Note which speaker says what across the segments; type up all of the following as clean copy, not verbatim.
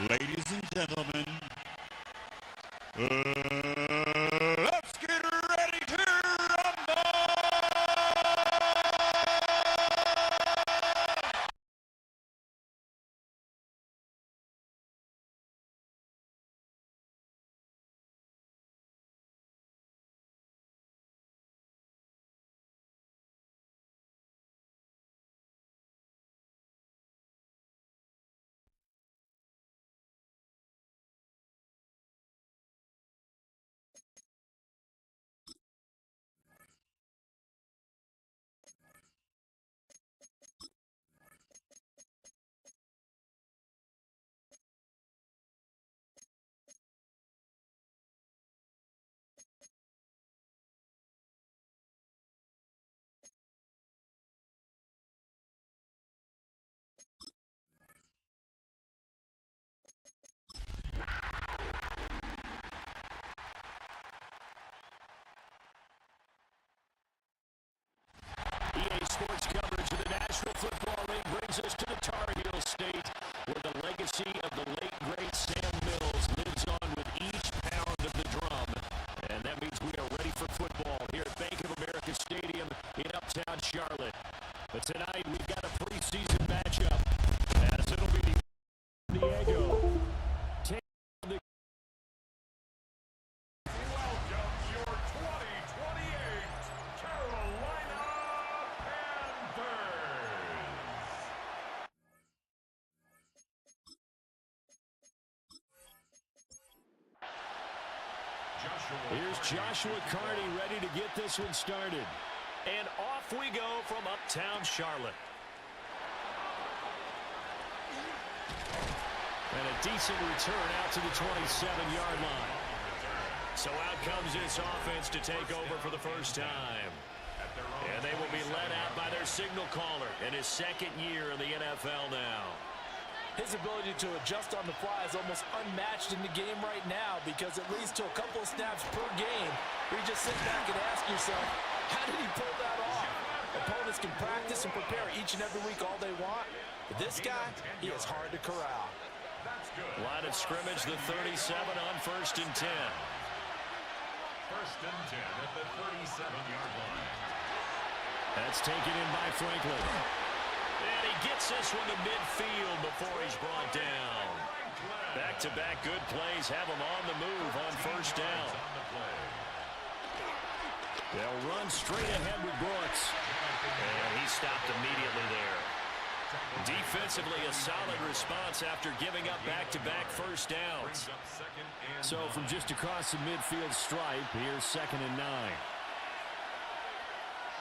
Speaker 1: Ladies and gentlemen, let's get ready to rumble!
Speaker 2: EA Sports coverage of the National Football League brings us to the Tar Heel State, where the legacy of the late, great Sam Mills lives on with each pound of the drum. And that means we are ready for football here at Bank of America Stadium in Uptown Charlotte. But tonight, we've got a preseason matchup, as it'll be the Diego. Here's Joshua Carney ready to get this one started. And off we go from Uptown Charlotte. And a decent return out to the 27-yard line. So out comes this offense to take over for the first time. And they will be led out by their signal caller in his second year in the NFL now.
Speaker 3: His ability to adjust on the fly is almost unmatched in the game right now, because it leads to a couple of snaps per game where you just sit back and ask yourself, how did he pull that off? Opponents can practice and prepare each and every week all they want, but this guy, he is hard to corral.
Speaker 2: Line of scrimmage, the 37 on 1st and 10.
Speaker 4: 1st and 10 at the 37-yard line.
Speaker 2: That's taken in by Franklin. And he gets this one to midfield before he's brought down. Back-to-back good plays have him on the move on 1st down. They'll run straight ahead with Brooks. And he stopped immediately there. Defensively, a solid response after giving up back-to-back first downs. So from just across the midfield stripe, here's 2nd and 9.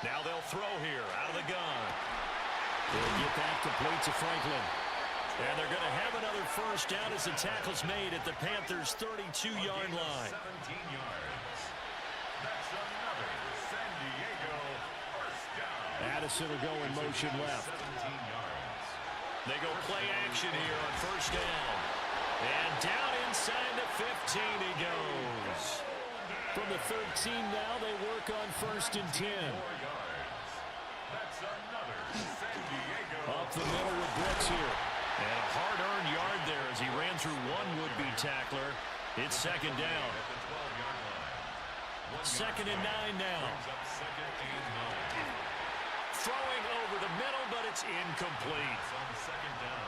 Speaker 2: Now they'll throw here out of the gun. They'll get that complete to Franklin. And they're going to have another first down as the tackle's made at the Panthers' 32-yard line.
Speaker 4: 17 yards. That's another San Diego first down.
Speaker 2: Addison will go in motion left.
Speaker 4: 17 yards.
Speaker 2: They go play action here on 1st down. And down inside the 15 he goes. From the 13 now, they work on 1st and 10.
Speaker 4: That's another San Diego.
Speaker 2: Up the middle with Brooks here. And a hard-earned yard there as he ran through one would-be tackler. It's 2nd down. 2nd and 9 now. Throwing over the middle, but it's incomplete.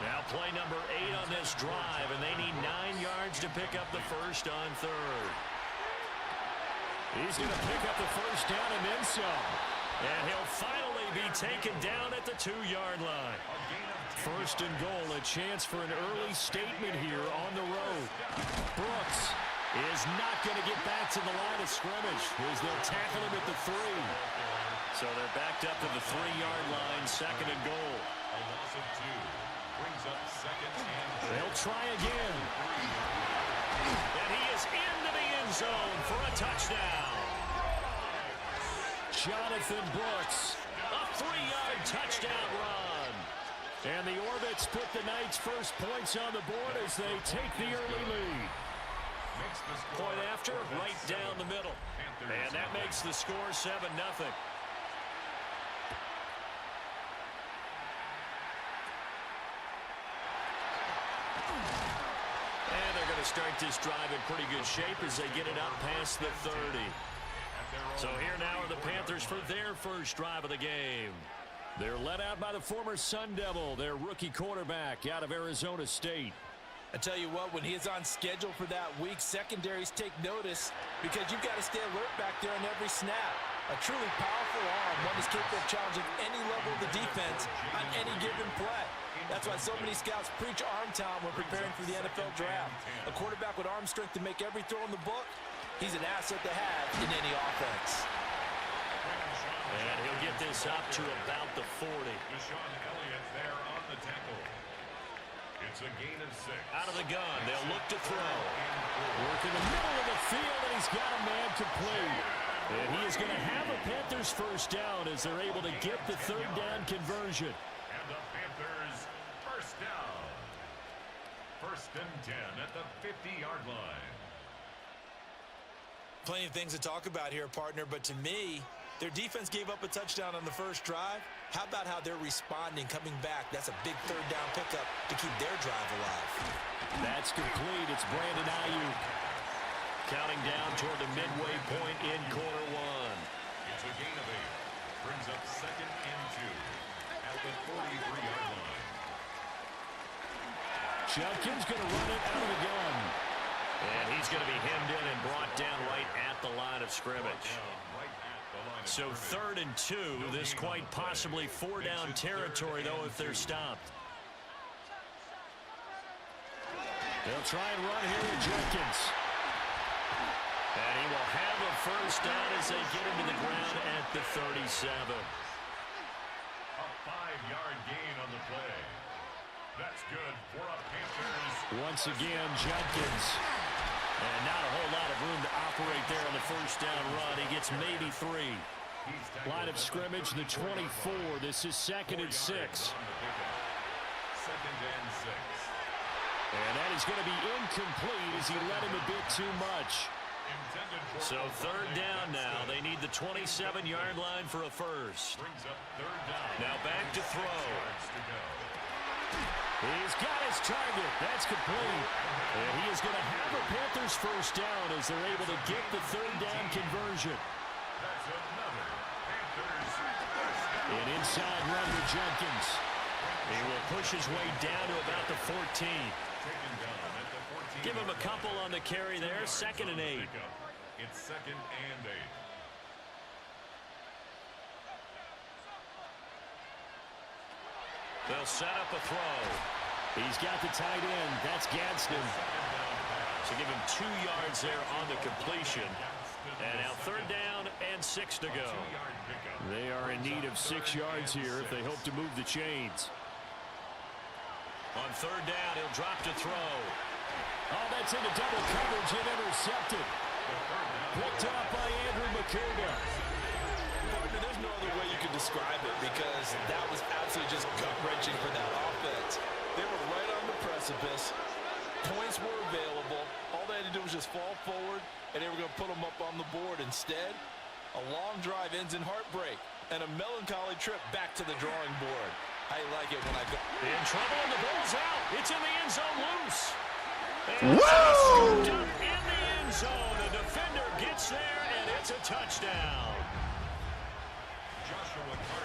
Speaker 2: Now play number 8 on this drive, and they need 9 yards to pick up the first on 3rd. He's going to pick up the first down and then some. And he'll finally be taken down at the 2-yard line. 1st and goal, a chance for an early statement here on the road. Brooks is not going to get back to the line of scrimmage as they'll tackle him at the 3. So they're backed up to the 3-yard line, 2nd and goal.
Speaker 4: A loss of 2 brings up 2nd and 3.
Speaker 2: They'll try again. And he is into the end zone for a touchdown. Jonathan Brooks, a 3-yard touchdown run. And the Orbits put the Knights' first points on the board as they take the early lead. Point after, right down the middle. And that makes the score 7-0. to start this drive in pretty good shape as they get it up past the 30. So here now are the Panthers for their first drive of the game. They're led out by the former Sun Devil, their rookie quarterback out of Arizona State.
Speaker 3: I tell you what, when he is on schedule for that week, secondaries take notice because you've got to stay alert back there on every snap. A truly powerful arm, one is capable of challenging any level of the defense on any given play. That's why so many scouts preach arm talent when preparing for the NFL draft. A quarterback with arm strength to make every throw in the book, he's an asset to have in any offense.
Speaker 2: And he'll get this up to about the 40.
Speaker 4: Deshaun Elliott there on the tackle. It's a gain of 6.
Speaker 2: Out of the gun, they'll look to throw. Work in the middle of the field, and he's got a man complete. And he is going to have a Panthers first down as they're able to get the third down conversion.
Speaker 4: And the Panthers first down. 1st and 10 at the 50-yard line.
Speaker 3: Plenty of things to talk about here, partner, but to me, their defense gave up a touchdown on the first drive. How about how they're responding, coming back? That's a big third down pickup to keep their drive alive.
Speaker 2: That's complete. It's Brandon Ayuk. Counting down toward the midway point in quarter one.
Speaker 4: It's a gain of 8. Brings up 2nd and 2 at the 43-yard line.
Speaker 2: Judkins going to run it out of the gun. And he's going to be hemmed in and brought down right at the line of scrimmage. So 3rd and 2. This quite possibly 4-down territory, though, if they're stopped. They'll try and run here with Judkins. And he will have a first down as they get him to the ground at the 37.
Speaker 4: A 5-yard gain on the play. That's good for a Panthers.
Speaker 2: Once again, Judkins. And not a whole lot of room to operate there on the first down run. He gets maybe 3. Line of scrimmage, the 24. This is 2nd and 6.
Speaker 4: 2nd and 6.
Speaker 2: And that is going to be incomplete as he let him a bit too much. So 3rd down now. They need the 27-yard line for a first.
Speaker 4: Brings up 3rd down.
Speaker 2: Now back to throw. He's got his target. That's complete. And he is going to have a Panthers first down as they're able to get the third down conversion.
Speaker 4: That's another Panthers first down.
Speaker 2: An inside run with Judkins. He will push his way down to about the 14.
Speaker 4: Taken down at the 14.
Speaker 2: Give him a couple on the carry there. 2nd and 8.
Speaker 4: It's 2nd and 8.
Speaker 2: They'll set up a throw. He's got the tight end. That's Gadsden. So give him 2 yards there on the completion. And now 3rd down and 6 to go. They are in need of 6 yards here if they hope to move the chains. On 3rd down, he'll drop to throw. Oh, that's into double coverage and intercepted. Picked up by Andrew Makuga.
Speaker 3: Partner, there's no other way you could describe it because that was absolutely just gut-wrenching for that offense. They were right on the precipice. Points were available. All they had to do was just fall forward, and they were going to put them up on the board. Instead, a long drive ends in heartbreak and a melancholy trip back to the drawing board. I like it when I go.
Speaker 2: In trouble, and the ball's out. It's in the end zone loose.
Speaker 1: Woo!
Speaker 2: In the end zone. The defender gets there, and it's a touchdown.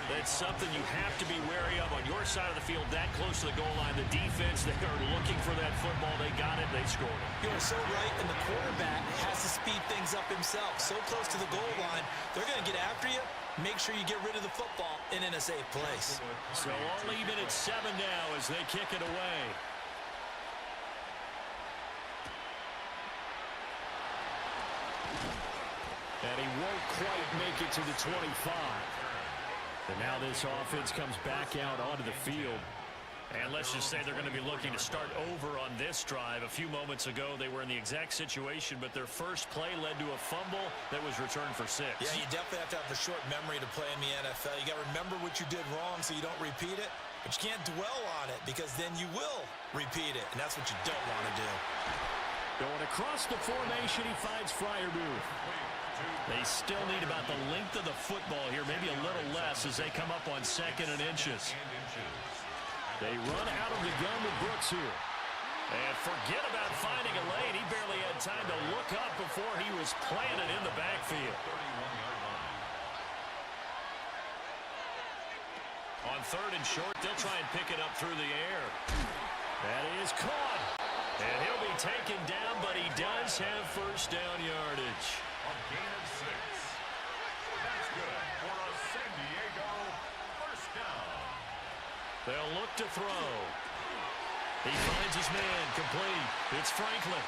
Speaker 2: That's something you have to be wary of on your side of the field, that close to the goal line. The defense, they are looking for that football. They got it. They scored it.
Speaker 3: You are so right, and the quarterback has to speed things up himself. So close to the goal line, they're going to get after you. Make sure you get rid of the football and in a safe place.
Speaker 2: So all even at 7 now as they kick it away. And he won't quite make it to the 25. And now this offense comes back out onto the field. And let's just say they're going to be looking to start over on this drive. A few moments ago, they were in the exact situation, but their first play led to a fumble that was returned for 6.
Speaker 3: Yeah, you definitely have to have a short memory to play in the NFL. You got to remember what you did wrong so you don't repeat it, but you can't dwell on it because then you will repeat it, and that's what you don't want to do.
Speaker 2: Going across the formation, he finds Freiermuth. They still need about the length of the football here, maybe a little less as they come up on 2nd and inches. They run out of the gun with Brooks here. And forget about finding a lane. He barely had time to look up before he was planted in the backfield.
Speaker 4: 31-yard line.
Speaker 2: On third and short, they'll try and pick it up through the air. That is caught. And he'll be taken down, but he does have first down yardage.
Speaker 4: A gain of 6. That's good for a San Diego first down.
Speaker 2: They'll look to throw. He finds his man, complete. It's Franklin.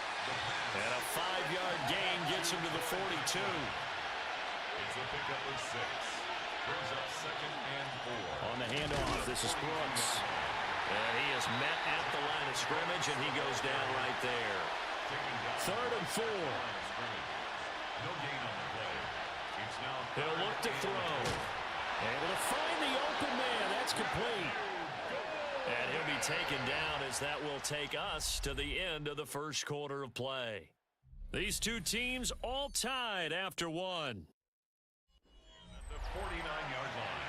Speaker 2: And a 5-yard gain gets him to the 42.
Speaker 4: It's a pickup of 6. Brings up 2nd and 4.
Speaker 2: On the handoff, this is Brooks. And he is met at the line of scrimmage, and he goes down right there. Third and 4.
Speaker 4: No gain on the play. It's now
Speaker 2: He'll look to throw. Able to find the open man. That's complete. And he'll be taken down as that will take us to the end of the first quarter of play. These two teams all tied after one.
Speaker 4: at the 49-yard line.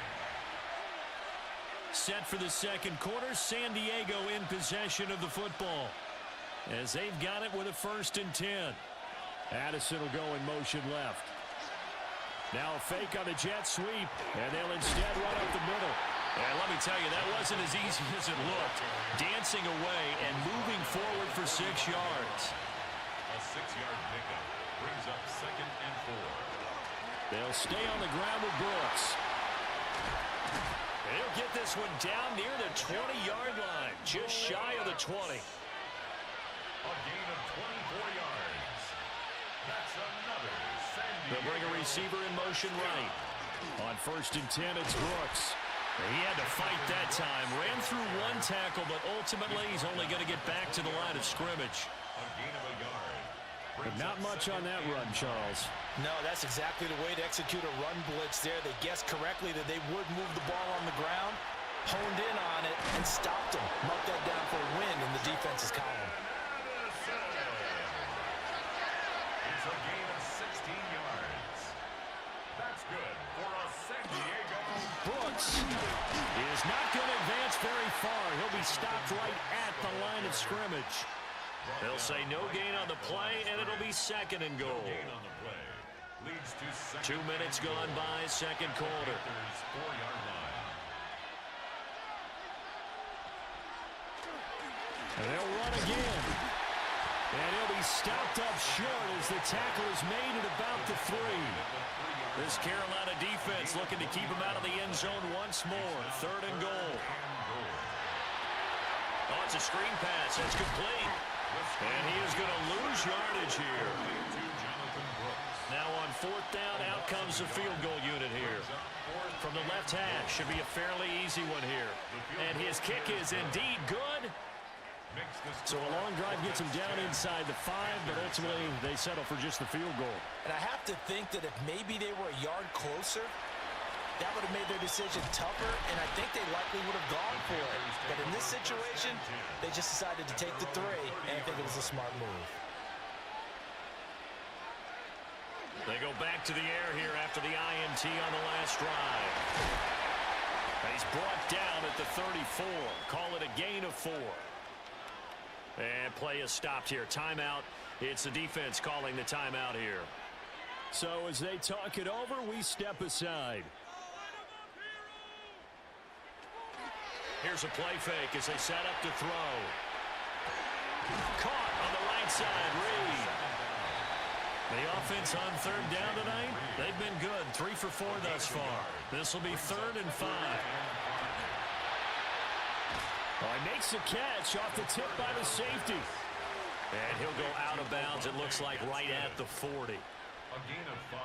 Speaker 2: Set for the second quarter, San Diego in possession of the football as they've got it with a 1st and 10. Addison will go in motion left. Now a fake on the jet sweep, and they'll instead run up the middle. And let me tell you, that wasn't as easy as it looked. Dancing away and moving forward for 6 yards.
Speaker 4: A 6-yard pickup brings up 2nd and 4.
Speaker 2: They'll stay on the ground with Brooks. They'll get this one down near the 20-yard line, just shy of the 20.
Speaker 4: A gain of 24 yards. That's another San Diego.
Speaker 2: They'll bring a receiver in motion right. On 1st and 10, it's Brooks. He had to fight that time. Ran through one tackle, but ultimately he's only going to get back to the line of scrimmage.
Speaker 4: A gain of a yard.
Speaker 2: But not much on that run, Charles.
Speaker 3: No, that's exactly the way to execute a run blitz there. They guessed correctly that they would move the ball on the ground, honed in on it, and stopped them. Marked that down for a win in the defense's column.
Speaker 4: It's a gain of 16 yards. That's good for a San Diego.
Speaker 2: Brooks is not going to advance very far. He'll be stopped right at the line of scrimmage. They'll say no gain on the play, and it'll be 2nd and goal.
Speaker 4: Gain on the play. Leads to
Speaker 2: 2 minutes gone by, second quarter.
Speaker 4: 4-yard line.
Speaker 2: And they'll run again. And he'll be stopped up short as the tackle is made at about the 3. This Carolina defense looking to keep him out of the end zone once more. 3rd and goal. Oh, it's a screen pass. That's complete. And he is going to lose yardage here. Now on 4th down, out comes the field goal unit here. From the left hash, should be a fairly easy one here. And his kick is indeed good. So a long drive gets him down inside the 5, but ultimately they settle for just the field goal.
Speaker 3: And I have to think that if maybe they were a yard closer, that would have made their decision tougher, and I think they likely would have gone for it. But in this situation, they just decided to take the 3, and I think it was a smart move.
Speaker 2: They go back to the air here after the INT on the last drive. And he's brought down at the 34. Call it a gain of 4. And play is stopped here. Timeout. It's the defense calling the timeout here. So as they talk it over, we step aside. Here's a play fake as they set up to throw. Caught on the right side, Reed. The offense on 3rd down tonight, they've been good. 3 for 4 thus far. This will be 3rd and 5. Oh, he makes the catch off the tip by the safety. And he'll go out of bounds, it looks like, right at the 40.
Speaker 4: A gain of 5.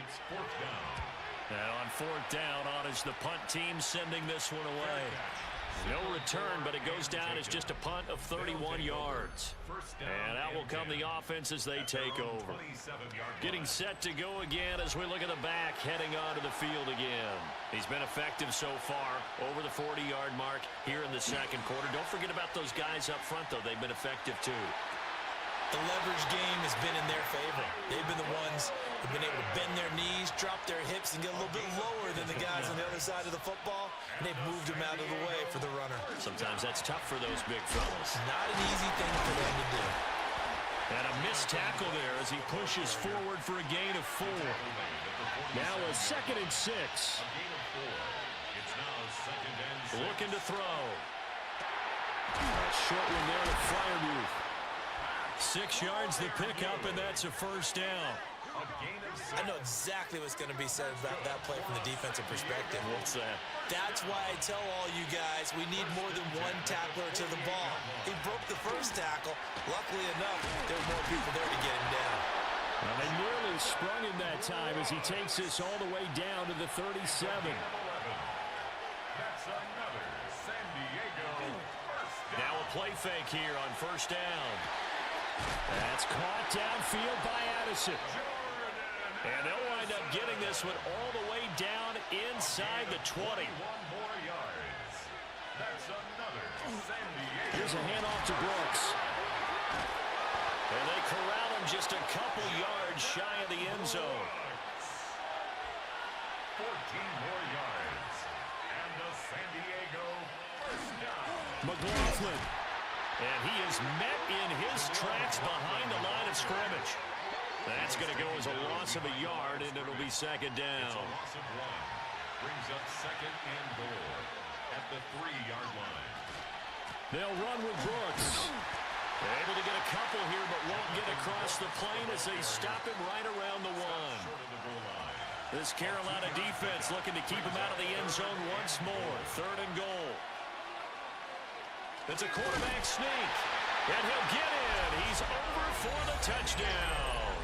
Speaker 4: It's 4th down.
Speaker 2: And on 4th down, on is the punt team sending this one away. No return, but it goes down as just a punt of 31 yards. And out will come the offense as they take over. Getting set to go again as we look at the back, heading onto the field again. He's been effective so far, over the 40-yard mark here in the second quarter. Don't forget about those guys up front, though. They've been effective, too.
Speaker 3: The leverage game has been in their favor. They've been the ones who've been able to bend their knees, drop their hips, and get a little bit lower than the guys on the other side of the football, and they've moved them out of the way for the runner.
Speaker 2: Sometimes that's tough for those big fellas.
Speaker 3: Not an easy thing for them to do.
Speaker 2: And a missed tackle there as he pushes forward for a gain of 4. Now a 2nd and 6. Looking to throw. A short one there to Freiermuth. 6 yards the pickup, and that's a first down.
Speaker 3: I know exactly what's going to be said about that play from the defensive perspective.
Speaker 2: What's that?
Speaker 3: That's why I tell all you guys we need more than one tackler to the ball. He broke the first tackle. Luckily enough, there were more people there to get him down.
Speaker 2: Well, they nearly sprung him that time as he takes this all the way down to the 37.
Speaker 4: That's another San Diego first down.
Speaker 2: Now a play fake here on first down. That's caught downfield by Addison. And they'll wind up getting this one all the way down inside the 20.
Speaker 4: 1 more yards. That's another San Diego.
Speaker 2: Here's a handoff to Brooks. And they corral him just a couple yards shy of the end zone.
Speaker 4: 14 more yards. And the San Diego first down.
Speaker 2: McLaughlin. And he is met in his tracks behind the line of scrimmage. That's going to go as a loss of a yard, and it'll be 2nd down.
Speaker 4: It's a loss of 1. Brings up 2nd and goal at the 3-yard line.
Speaker 2: They'll run with Brooks. They're able to get a couple here, but won't get across the plane as they stop him right around the 1.
Speaker 4: Short of the goal line.
Speaker 2: This Carolina defense looking to keep him out of the end zone once more. 3rd and goal. It's a quarterback sneak. And he'll get in. He's over for the touchdown.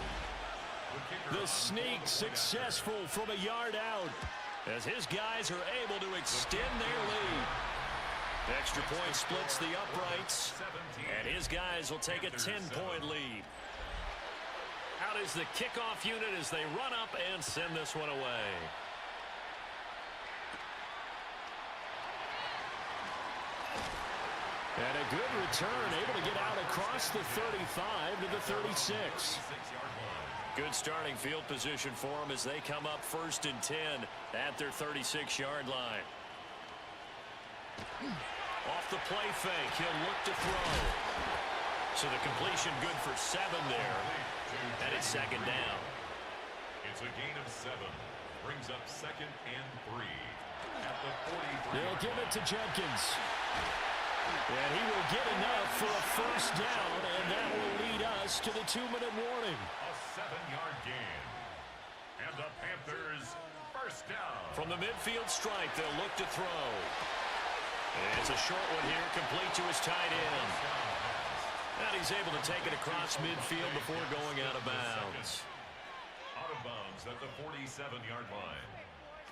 Speaker 2: The sneak successful from a yard out as his guys are able to extend their lead. Extra point splits the uprights, and his guys will take a 10-point lead. Out is the kickoff unit as they run up and send this one away. And a good return, able to get out across the 35 to the 36. Good starting field position for them as they come up 1st and 10 at their 36-yard line. Off the play fake, he'll look to throw. So the completion good for 7 there. And it's 2nd down.
Speaker 4: It's a gain of 7. Brings up 2nd and 3 at the 43.
Speaker 2: They'll give it to Jenkins. And he will get enough for a first down, and that will lead us to the 2-minute warning.
Speaker 4: A 7-yard gain. And the Panthers first down.
Speaker 2: From the midfield stripe, they'll look to throw. And it's a short one here, complete to his tight end. And he's able to take it across midfield before going out of bounds.
Speaker 4: Out of bounds at the 47-yard line.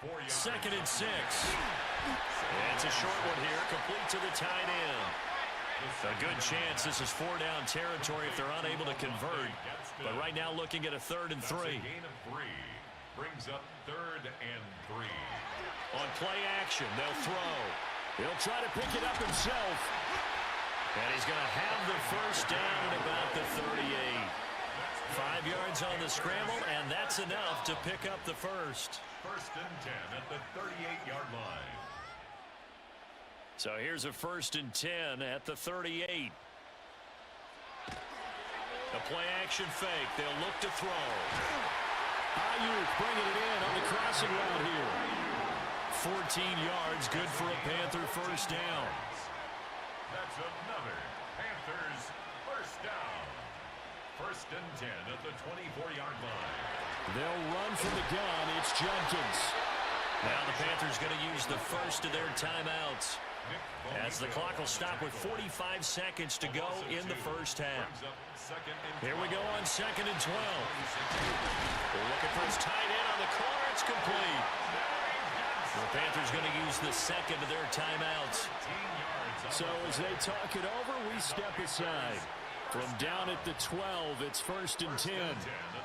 Speaker 4: 4 yards.
Speaker 2: 2nd and 6. And it's a short one here, complete to the tight end. A good chance this is 4-down territory if they're unable to convert. But right now looking at a 3rd and 3.
Speaker 4: That's a gain of 3. Brings up 3rd and 3.
Speaker 2: On play action, they'll throw. He'll try to pick it up himself. And he's going to have the first down at about the 38. 5 yards on the scramble, and that's enough to pick up the first.
Speaker 4: 1st and 10 at the 38-yard line.
Speaker 2: So here's a 1st and 10 at the 38. A play action fake. They'll look to throw. Ayuk bringing it in on the crossing route here. 14 yards, good for a Panther first down.
Speaker 4: That's another Panthers first down. 1st and 10 at the 24-yard line.
Speaker 2: They'll run from the gun. It's Jenkins. Now the Panthers going to use the first of their timeouts, as the clock will stop with 45 seconds to go in the first half. Here we go on 2nd and 12. They're looking for his tight end on the corner. It's complete. The Panthers going to use the 2nd of their timeouts. So as they talk it over, we step aside. From down at the 12, it's 1st and 10.
Speaker 4: At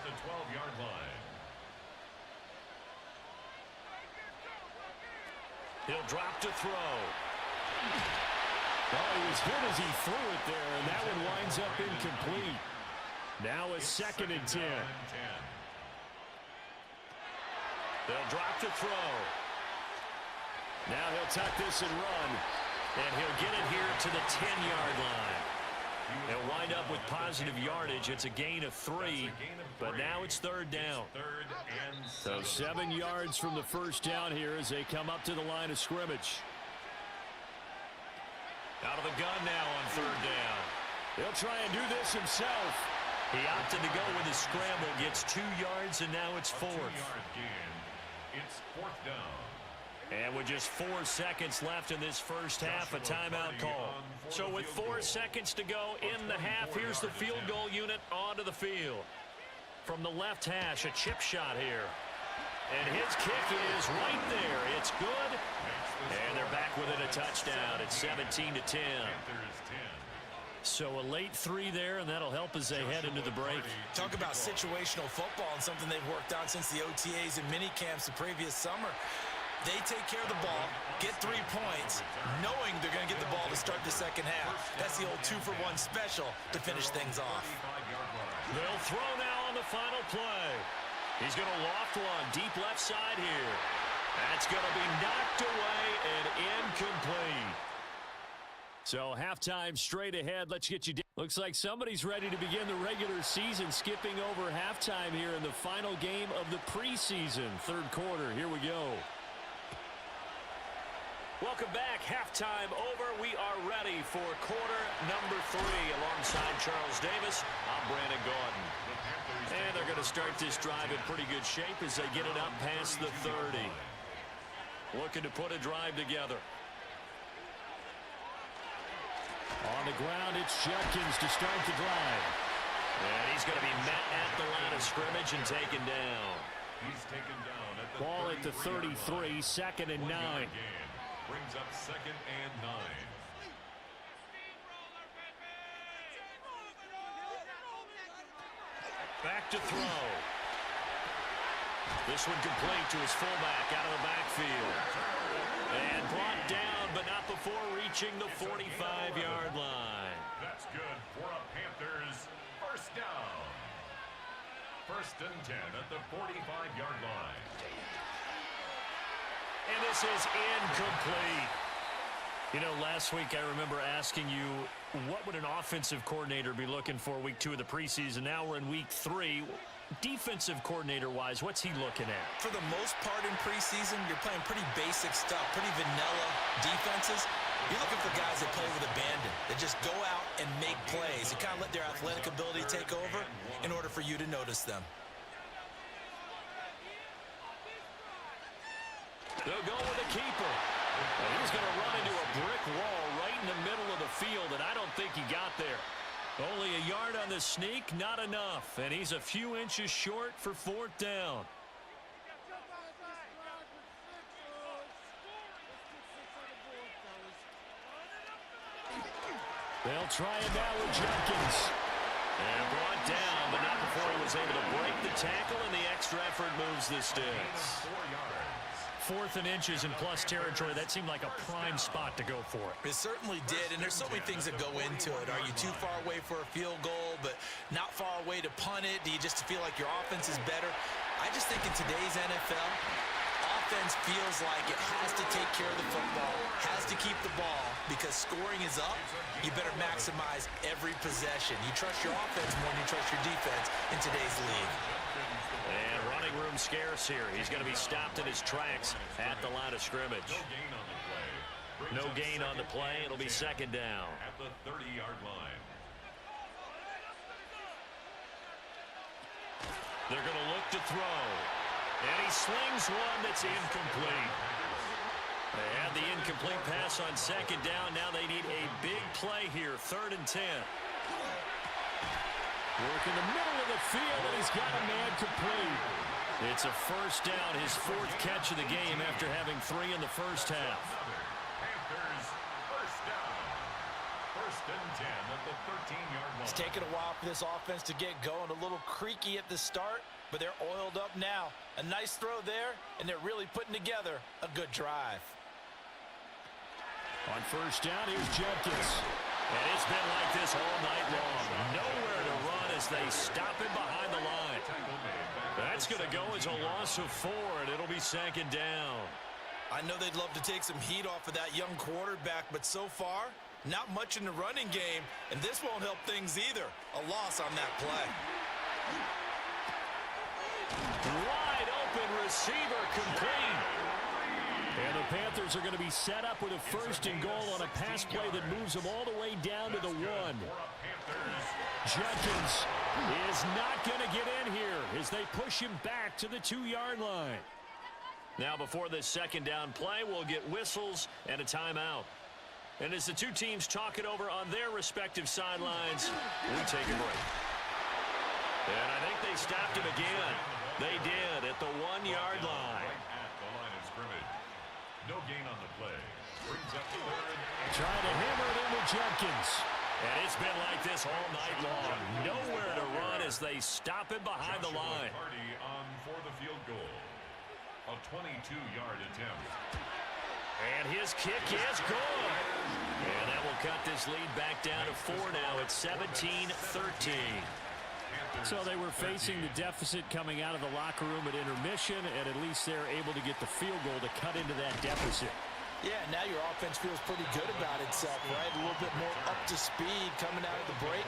Speaker 4: the 12-yard line.
Speaker 2: He'll drop to throw. Oh, he was hit as he threw it there, and that one winds up incomplete. Now a second and 10. They'll drop to throw. Now he'll tuck this and run. And he'll get it here to the 10-yard line. They'll wind up with positive yardage. It's a gain of 3, but now it's third down. So 7 yards from the first down here as they come up to the line of scrimmage. Out of the gun now on third down. He'll try and do this himself. He opted to go with the scramble, gets 2 yards, and now it's fourth.
Speaker 4: It's fourth down.
Speaker 2: And with just 4 seconds left in this first half, a timeout call. So with 4 seconds to go in the half, here's the field goal unit onto the field. From the left hash, a chip shot here. And his kick is right there. It's good. And they're back within a touchdown. It's 17-10. So a late 3 there, and that'll help as they head into the break.
Speaker 3: Talk about situational football and something they've worked on since the OTAs and mini camps the previous summer. They take care of the ball, get 3 points, knowing they're going to get the ball to start the second half. That's the old 2-for-1 special to finish things off.
Speaker 2: They'll throw now on the final play. He's going to loft one deep left side here. That's going to be knocked away and incomplete. So halftime straight ahead. Let's get you down. Looks like somebody's ready to begin the regular season, skipping over halftime here in the final game of the preseason. Third quarter. Here we go. Welcome back. Halftime over. We are ready for quarter number 3. Alongside Charles Davis, I'm Brandon Gordon. And they're going to start this drive in pretty good shape as they get it up past the 30. Looking to put a drive together. On the ground, it's Judkins to start the drive. And he's going to be met at the line of scrimmage and taken down.
Speaker 4: He's taken down at the
Speaker 2: Ball at the 33, second and 9.
Speaker 4: Brings up second and 9.
Speaker 2: Back to throw. This one complete to his fullback out of the backfield. And brought down, but not before reaching the 45-yard line.
Speaker 4: That's good for a Panthers first down. First and 10 at the 45-yard line.
Speaker 2: And this is incomplete. You know, last week I remember asking you, what would an offensive coordinator be looking for week 2 of the preseason? Now we're in week 3. Defensive coordinator-wise, what's he looking at?
Speaker 3: For the most part in preseason, you're playing pretty basic stuff, pretty vanilla defenses. You're looking for guys that play with abandon, that just go out and make plays and kind of let their athletic ability take over in order for you to notice them.
Speaker 2: They'll go with the keeper. And he's going to run into a brick wall right in the middle of the field, and I don't think he got there. Only a yard on the sneak, not enough. And he's a few inches short for fourth down. They'll try it now with Judkins. And brought down, but not before he was able to break the tackle, and the extra effort moves the sticks. 4th and inches in plus territory. That seemed like a prime spot to go for it.
Speaker 3: It certainly did, and there's so many things that go into it. Are you too far away for a field goal, but not far away to punt it? Do you just feel like your offense is better? I just think in today's NFL, offense feels like it has to take care of the football, has to keep the ball, because scoring is up. You better maximize every possession. You trust your offense more than you trust your defense in today's league.
Speaker 2: And running room scarce here. He's going to be stopped in his tracks at the line of scrimmage. No gain on the play. It'll be second down.
Speaker 4: At the 30-yard line.
Speaker 2: They're going to look to throw. And he slings one that's incomplete. They had the incomplete pass on second down. Now they need a big play here. 3rd and 10. Work in the middle of the field, and he's got a man complete. It's a first down, his 4th catch of the game after having 3 in the first half.
Speaker 4: Panthers first down. First and 10 at the 13-yard line.
Speaker 3: It's taken a while for this offense to get going. A little creaky at the start, but they're oiled up now. A nice throw there, and they're really putting together a good drive.
Speaker 2: On first down, here's Judkins. And it's been like this all night long. Nowhere to run as they stop him behind the line. That's going to go as a loss of 4, and it'll be 2nd down.
Speaker 3: I know they'd love to take some heat off of that young quarterback, but so far, not much in the running game, and this won't help things either. A loss on that play.
Speaker 2: Wide open receiver complete. And the Panthers are going to be set up with a 1st and goal on a pass play that moves them all the way down to the 1. Jenkins is not going to get in here as they push him back to the 2-yard line. Now before this 2nd down play, we'll get whistles and a timeout. And as the two teams talk it over on their respective sidelines, we take a break. And I think they stopped him again. They did at the 1-yard line.
Speaker 4: At the line of scrimmage. No gain on the play. Brings up 3rd.
Speaker 2: Trying to hammer it into Jenkins. And it's been like this all night long. Nowhere to run as they stop him behind the line.
Speaker 4: Party on for the field goal. A 22-yard attempt.
Speaker 2: And his kick is good. And that will cut this lead back down to 4 now. It's 17-13. So they were facing the deficit coming out of the locker room at intermission, and at least they're able to get the field goal to cut into that deficit.
Speaker 3: Yeah, now your offense feels pretty good about itself, right? A little bit more up to speed coming out of the break.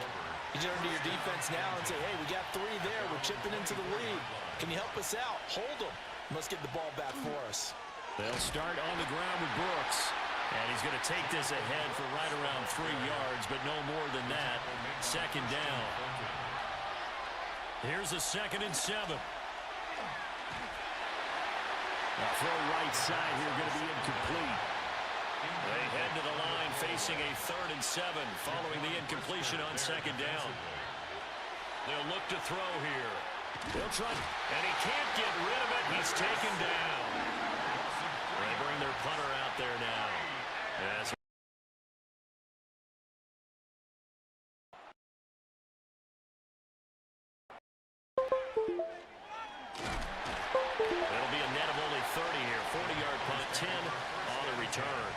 Speaker 3: You turn to your defense now and say, hey, we got 3 there. We're chipping into the lead. Can you help us out? Hold them. Let's get the ball back for us.
Speaker 2: They'll start on the ground with Brooks. And he's going to take this ahead for right around 3 yards, but no more than that. 2nd down. Here's a 2nd and 7. Throw right side here going to be incomplete. They head to the line facing a 3rd and 7 following the incompletion on 2nd down. They'll look to throw here. They'll try, and he can't get rid of it. He's taken down. They bring their punter out there now. As it'll be a net of only 30 here. 40-yard punt, 10 on the return.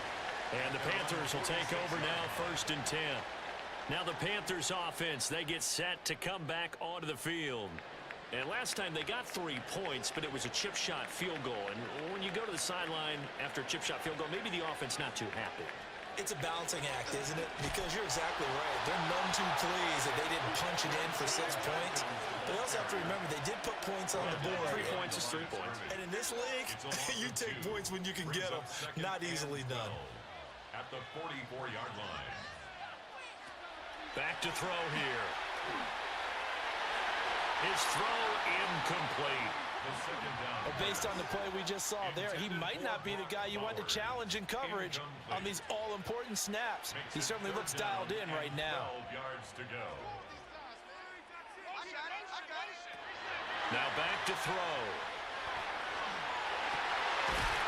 Speaker 2: And the Panthers will take over now, 1st and 10. Now the Panthers offense, they get set to come back onto the field. And last time they got 3 points, but it was a chip shot field goal. And when you go to the sideline after a chip shot field goal, maybe the offense not too happy.
Speaker 3: It's a balancing act, isn't it? Because you're exactly right. They're none too pleased that they didn't punch it in for 6 points. But you also have to remember they did put points on the board.
Speaker 2: 3 points is 3 points.
Speaker 3: And in this league, you take points when you can get them. Not easily done.
Speaker 4: At the 44-yard line.
Speaker 2: Back to throw here. His throw incomplete.
Speaker 3: But based on the play we just saw there, he might not be the guy you want to challenge in coverage on these all-important snaps. He certainly looks dialed in right now.
Speaker 4: 12 yards to go.
Speaker 2: Now back to throw.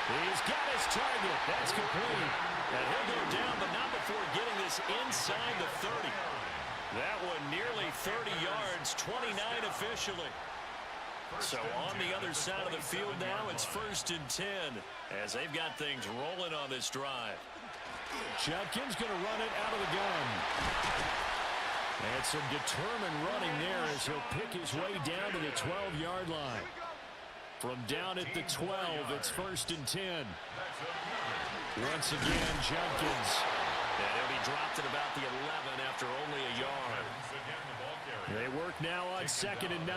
Speaker 2: He's got his target. That's complete. And he'll go down, but not before getting this inside the 30. That one nearly 30 yards, 29 officially. So on the other side of the field now, it's 1st and 10 as they've got things rolling on this drive. Jenkins going to run it out of the gun. And some determined running there as he'll pick his way down to the 12-yard line. From down at the 12, it's 1st and 10. Once again, Jenkins. And he'll be dropped at about the 11 after only a yard. They work now on 2nd and 9.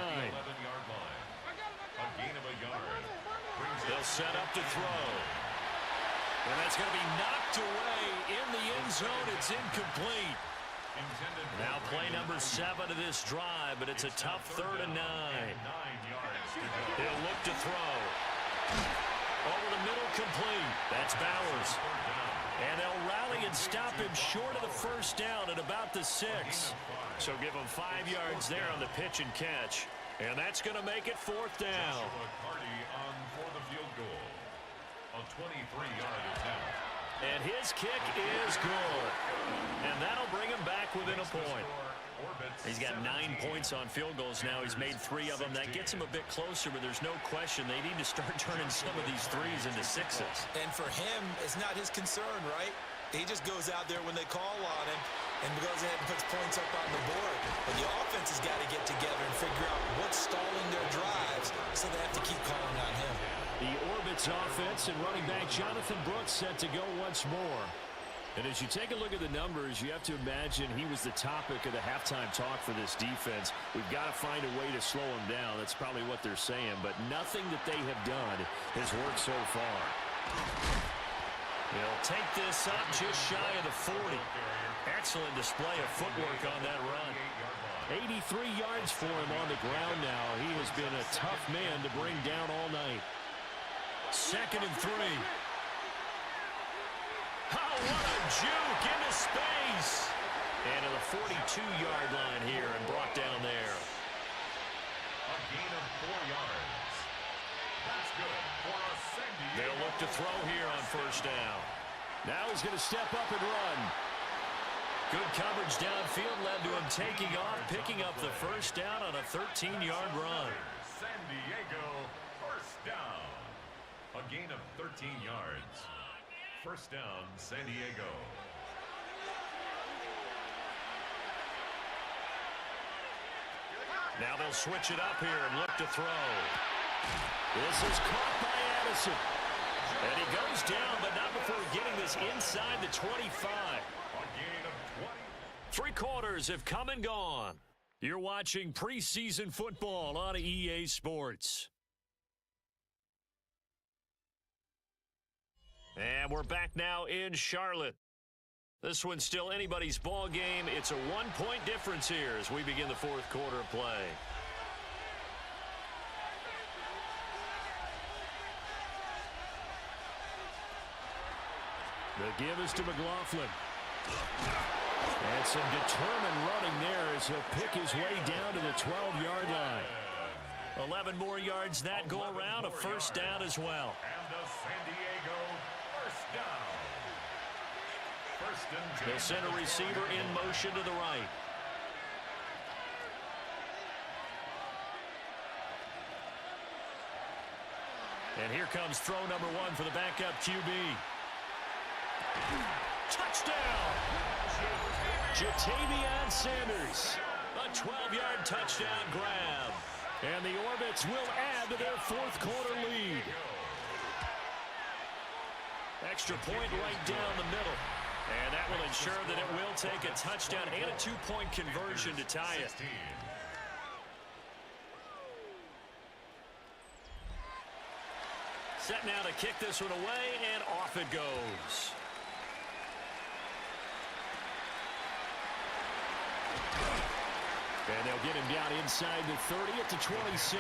Speaker 2: They'll set up to throw. And that's going to be knocked away in the end zone. It's incomplete. Now play number 7 of this drive, but it's a tough 3rd and 9. He'll look to throw. Over the middle, complete. That's Bowers. And they'll rally and stop him short of the 1st down at about the 6. So give him 5 yards there on the pitch and catch. And that's going to make it 4th down.
Speaker 4: On for the field goal. A 23-yard attempt.
Speaker 2: And his kick is good. And that'll bring him back within a point. He's got 9 points on field goals now. He's made 3 of them. That gets him a bit closer, but there's no question they need to start turning some of these 3s into 6s.
Speaker 3: And for him, it's not his concern, right? He just goes out there when they call on him and goes ahead and puts points up on the board. But the offense has got to get together and figure out what's stalling their drives, so they have to keep calling on him.
Speaker 2: The Orbits offense and running back Jonathan Brooks set to go once more. And as you take a look at the numbers, you have to imagine he was the topic of the halftime talk for this defense. We've got to find a way to slow him down. That's probably what they're saying. But nothing that they have done has worked so far. They'll take this up just shy of the 40. Excellent display of footwork on that run. 83 yards for him on the ground now. He has been a tough man to bring down all night. 2nd and 3. Oh, what a juke into space. And to the 42-yard line here and brought down there.
Speaker 4: A gain of 4 yards. That's good for a San Diego.
Speaker 2: They'll look to throw here on 1st down. Now he's going to step up and run. Good coverage downfield led to him taking off, picking up the 1st down on a 13-yard run.
Speaker 4: San Diego, 1st down. A gain of 13 yards. 1st down, San Diego.
Speaker 2: Now they'll switch it up here and look to throw. This is caught by Addison. And he goes down, but not before getting this inside the 25.
Speaker 4: A gain of 20.
Speaker 2: 3 quarters have come and gone. You're watching preseason football on EA Sports. And we're back now in Charlotte. This one's still anybody's ball game. It's a 1-point difference here as we begin the 4th quarter of play. The give is to McLaughlin. And some determined running there as he'll pick his way down to the 12-yard line. 11 more yards that go around, a 1st down as well.
Speaker 4: And a San Diego 1st down. 1st and 10.
Speaker 2: They'll send a receiver in motion to the right. And here comes throw number 1 for the backup QB. Touchdown! Jatavion Sanders. A 12-yard touchdown grab. And the Orbits will add to their 4th quarter lead. Extra point right down the middle. And that will ensure that it will take a touchdown and a 2-point conversion to tie it. Set now to kick this one away, and off it goes. And they'll get him down inside the 30 at the 27.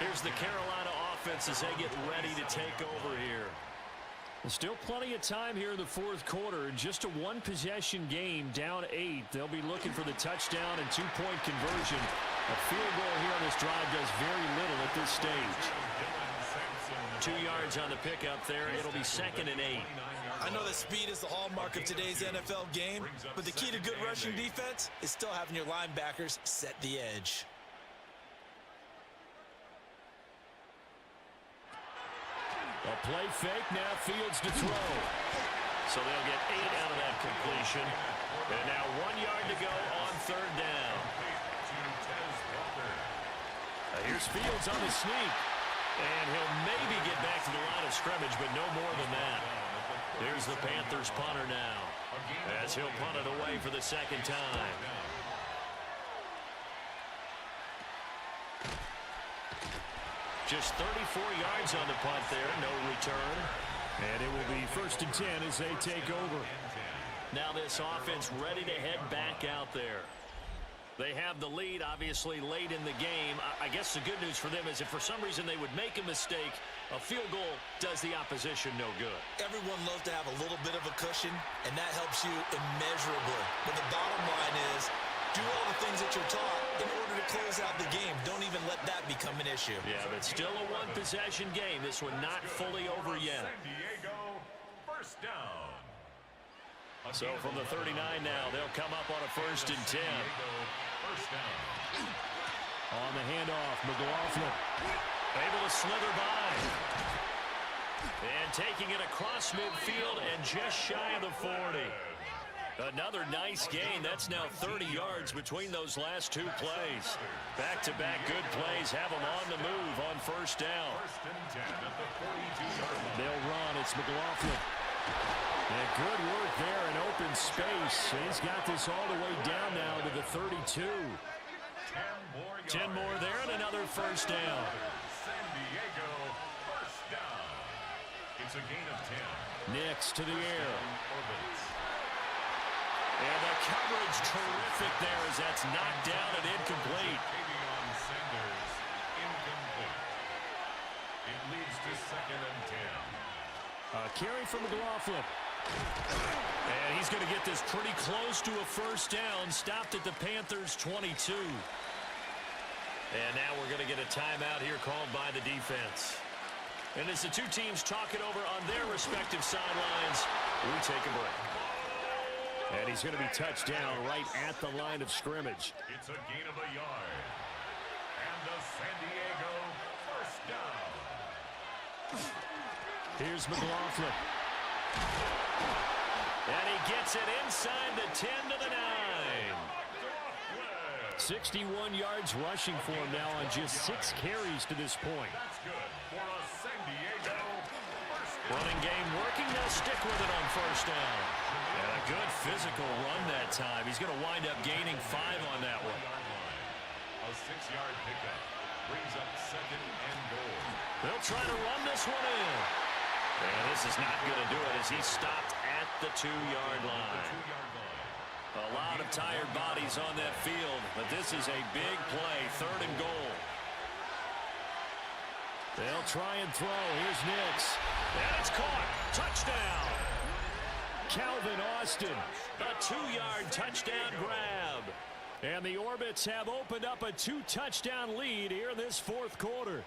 Speaker 2: Here's the Carolina offense as they get ready to take over here. There's still plenty of time here in the 4th quarter. Just a 1-possession game, down 8. They'll be looking for the touchdown and 2-point conversion. A field goal here on this drive does very little at this stage. 2 yards on the pickup there. It'll be 2nd and 8.
Speaker 3: I know that speed is the hallmark of today's NFL game, but the key to good rushing defense is still having your linebackers set the edge.
Speaker 2: A play fake, now Fields to throw. So they'll get 8 out of that completion. And now 1 yard to go on 3rd down. Here's Fields on the sneak. And he'll maybe get back to the line of scrimmage, but no more than that. There's the Panthers punter now, as he'll punt it away for the 2nd time. Just 34 yards on the punt there, no return. And it will be 1st and 10 as they take over. Now this offense ready to head back out there. They have the lead, obviously, late in the game. I guess the good news for them is if for some reason they would make a mistake, a field goal does the opposition no good.
Speaker 3: Everyone loves to have a little bit of a cushion, and that helps you immeasurably. But the bottom line is, do all the things that you're taught in order to close out the game. Don't even let that become an issue.
Speaker 2: Yeah, but still a 1-possession game. This one not fully over yet.
Speaker 4: San Diego, 1st down.
Speaker 2: So from the 39 now, they'll come up on a 1st and 10.
Speaker 4: 1st down.
Speaker 2: On the handoff, McLaughlin able to slither by. And taking it across midfield and just shy of the 40. Another nice gain. That's now 30 yards between those last two plays. Back-to-back good plays have them on the move on first down.
Speaker 4: First and 10 at the 42-yard line.
Speaker 2: They'll run. It's McLaughlin. And good work there in open space. He's got this all the way down now to the 32. 10 more there and another first down.
Speaker 4: San Diego, first down. It's a gain of 10.
Speaker 2: Nix to the air. And the coverage terrific there as that's knocked down and incomplete.
Speaker 4: Sanders, incomplete. It leads to second and 10.
Speaker 2: Carry from McLaughlin. And he's going to get this pretty close to a first down. Stopped at the Panthers' 22. And now we're going to get a timeout here called by the defense. And as the two teams talk it over on their respective sidelines, we take a break. And he's going to be touched down right at the line of scrimmage.
Speaker 4: It's a gain of a yard. And the San Diego first down.
Speaker 2: Here's McLaughlin. And he gets it inside the 10 to the 9. 61 yards rushing for him now on just 6 carries to this point.
Speaker 4: That's good for a San Diego first down.
Speaker 2: Running game working. They'll stick with it on first down. And a good physical run that time. He's going to wind up gaining 5 on that one.
Speaker 4: A 6-yard pickup brings up second and goal.
Speaker 2: They'll try to run this one in. And this is not going to do it as he's stopped at the 2-yard line. A lot of tired bodies on that field, but this is a big play, 3rd and goal. They'll try and throw. Here's Nix. And it's caught. Touchdown. Calvin Austin, a 2-yard touchdown grab. And the Orbits have opened up a 2-touchdown lead here in this 4th quarter.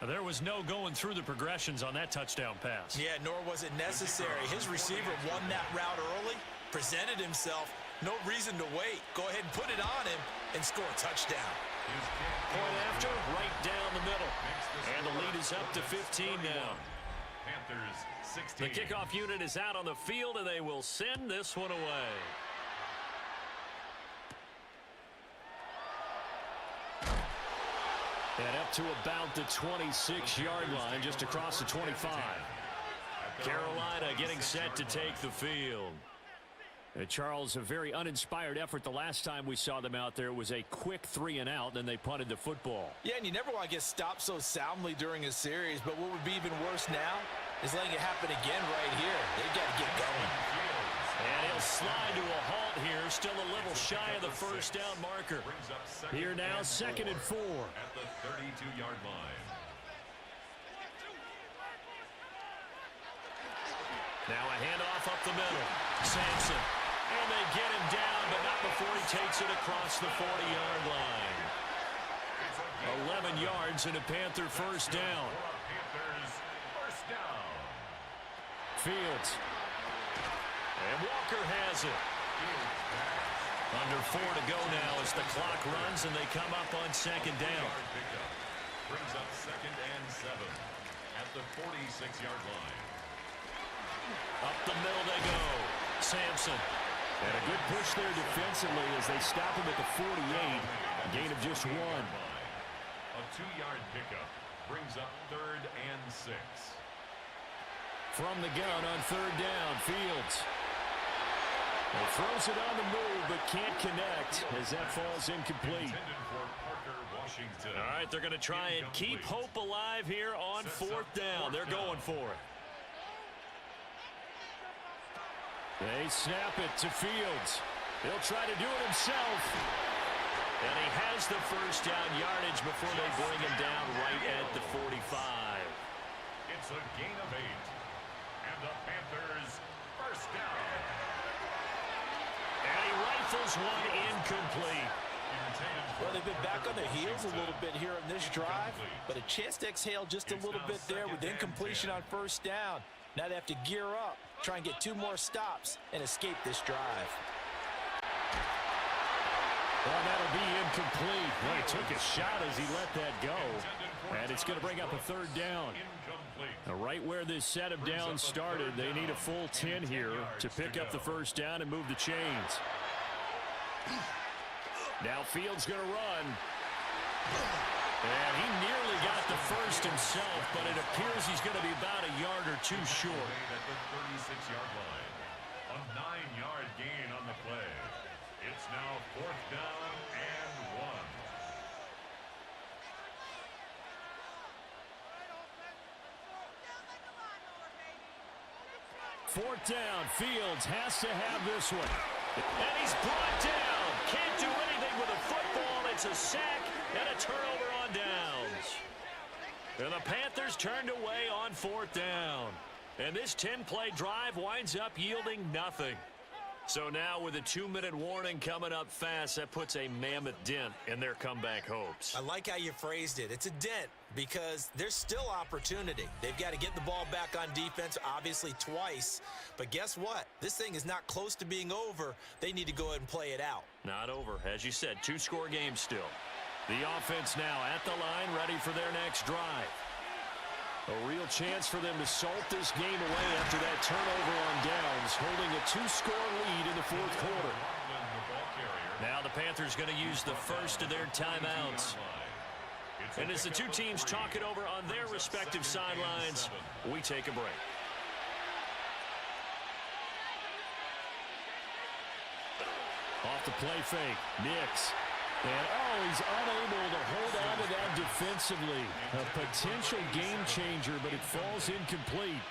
Speaker 2: There was no going through the progressions on that touchdown pass.
Speaker 3: Yeah, nor was it necessary. His receiver won that route early, presented himself. No reason to wait. Go ahead and put it on him and score a touchdown.
Speaker 2: Point after, right down the middle. And the lead is up to 15 now.
Speaker 4: Panthers 16.
Speaker 2: The kickoff unit is out on the field, and they will send this one away. And up to about the 26-yard line, just across the 25. Carolina getting set to take the field. Charles, a very uninspired effort the last time we saw them out there. It was a quick 3-and-out, and they punted the football.
Speaker 3: Yeah, and you never want to get stopped so soundly during a series, but what would be even worse now is letting it happen again right here. They've got to get going.
Speaker 2: And he'll slide to a halt here, still a little shy of the first down marker. Here now, 2nd and 4.
Speaker 4: At the 32-yard line.
Speaker 2: Now a handoff up the middle. Sampson. And they get him down, but not before he takes it across the 40-yard line. 11 yards and a Panther first down.
Speaker 4: Panthers first down.
Speaker 2: Fields. And Walker has it. Under 4 to go now as the clock runs and they come up on 2nd down.
Speaker 4: Brings up 2nd and 7 at the 46-yard line.
Speaker 2: Up the middle they go. Sampson. And a good push there defensively as they stop him at the 48. A gain of just 1.
Speaker 4: A 2-yard pickup brings up 3rd and 6.
Speaker 2: From the gun on 3rd down, Fields. He throws it on the move, but can't connect as that falls incomplete. All right, they're going to try and keep hope alive here on 4th down. They're going for it. They snap it to Fields. He'll try to do it himself. And he has the first down yardage before they bring him down right at the 45.
Speaker 4: It's a gain of 8. And the Panthers first down.
Speaker 2: And he rifles one incomplete.
Speaker 3: Well, they've been back on their heels a little bit here on this drive, but a chance to exhale just a little bit there with incompletion on first down. Now they have to gear up, try and get 2 more stops, and escape this drive.
Speaker 2: Well, that'll be incomplete. Well, he took a shot as he let that go. And it's going to bring up a third down. Right where this set of downs started, they need a full 10 here to pick up the first down and move the chains. Now Fields going to run. And he nearly got the first himself, but it appears he's going to be about a yard or two short.
Speaker 4: At the 36-yard line. A 9-yard gain on the play. It's now 4th down and 1.
Speaker 2: 4th down. Fields has to have this one. And he's brought down. Can't do anything with a football. It's a sack and a turnover on downs. And the Panthers turned away on 4th down. And this 10-play drive winds up yielding nothing. So now with a 2-minute warning coming up fast, that puts a mammoth dent in their comeback hopes.
Speaker 3: I like how you phrased it. It's a dent because there's still opportunity. They've got to get the ball back on defense, obviously twice. But guess what? This thing is not close to being over. They need to go ahead and play it out.
Speaker 2: Not over. As you said, 2-score game still. The offense now at the line, ready for their next drive. A real chance for them to salt this game away after that turnover on downs, holding a 2-score lead in the 4th quarter. Now the Panthers going to use the first of their timeouts. And as the two teams talk it over on their respective sidelines, we take a break. Off the play fake, Nix. And, he's unable to hold on to that defensively. A potential game changer, but it falls incomplete.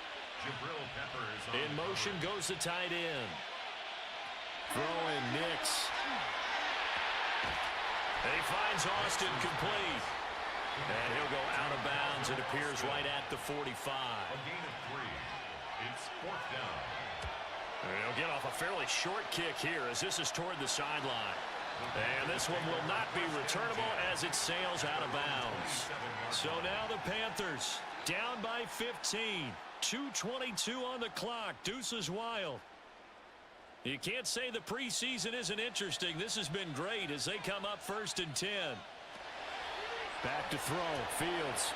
Speaker 2: In motion goes the tight end. Throwing Nix. And he finds Austin complete. And he'll go out of bounds. It appears right at the 45.
Speaker 4: A gain of 3. It's 4th down.
Speaker 2: And he'll get off a fairly short kick here as this is toward the sideline. And this one will not be returnable as it sails out of bounds. So now the Panthers down by 15. 2:22 on the clock. Deuce is wild. You can't say the preseason isn't interesting. This has been great as they come up 1st and 10. Back to throw. Fields.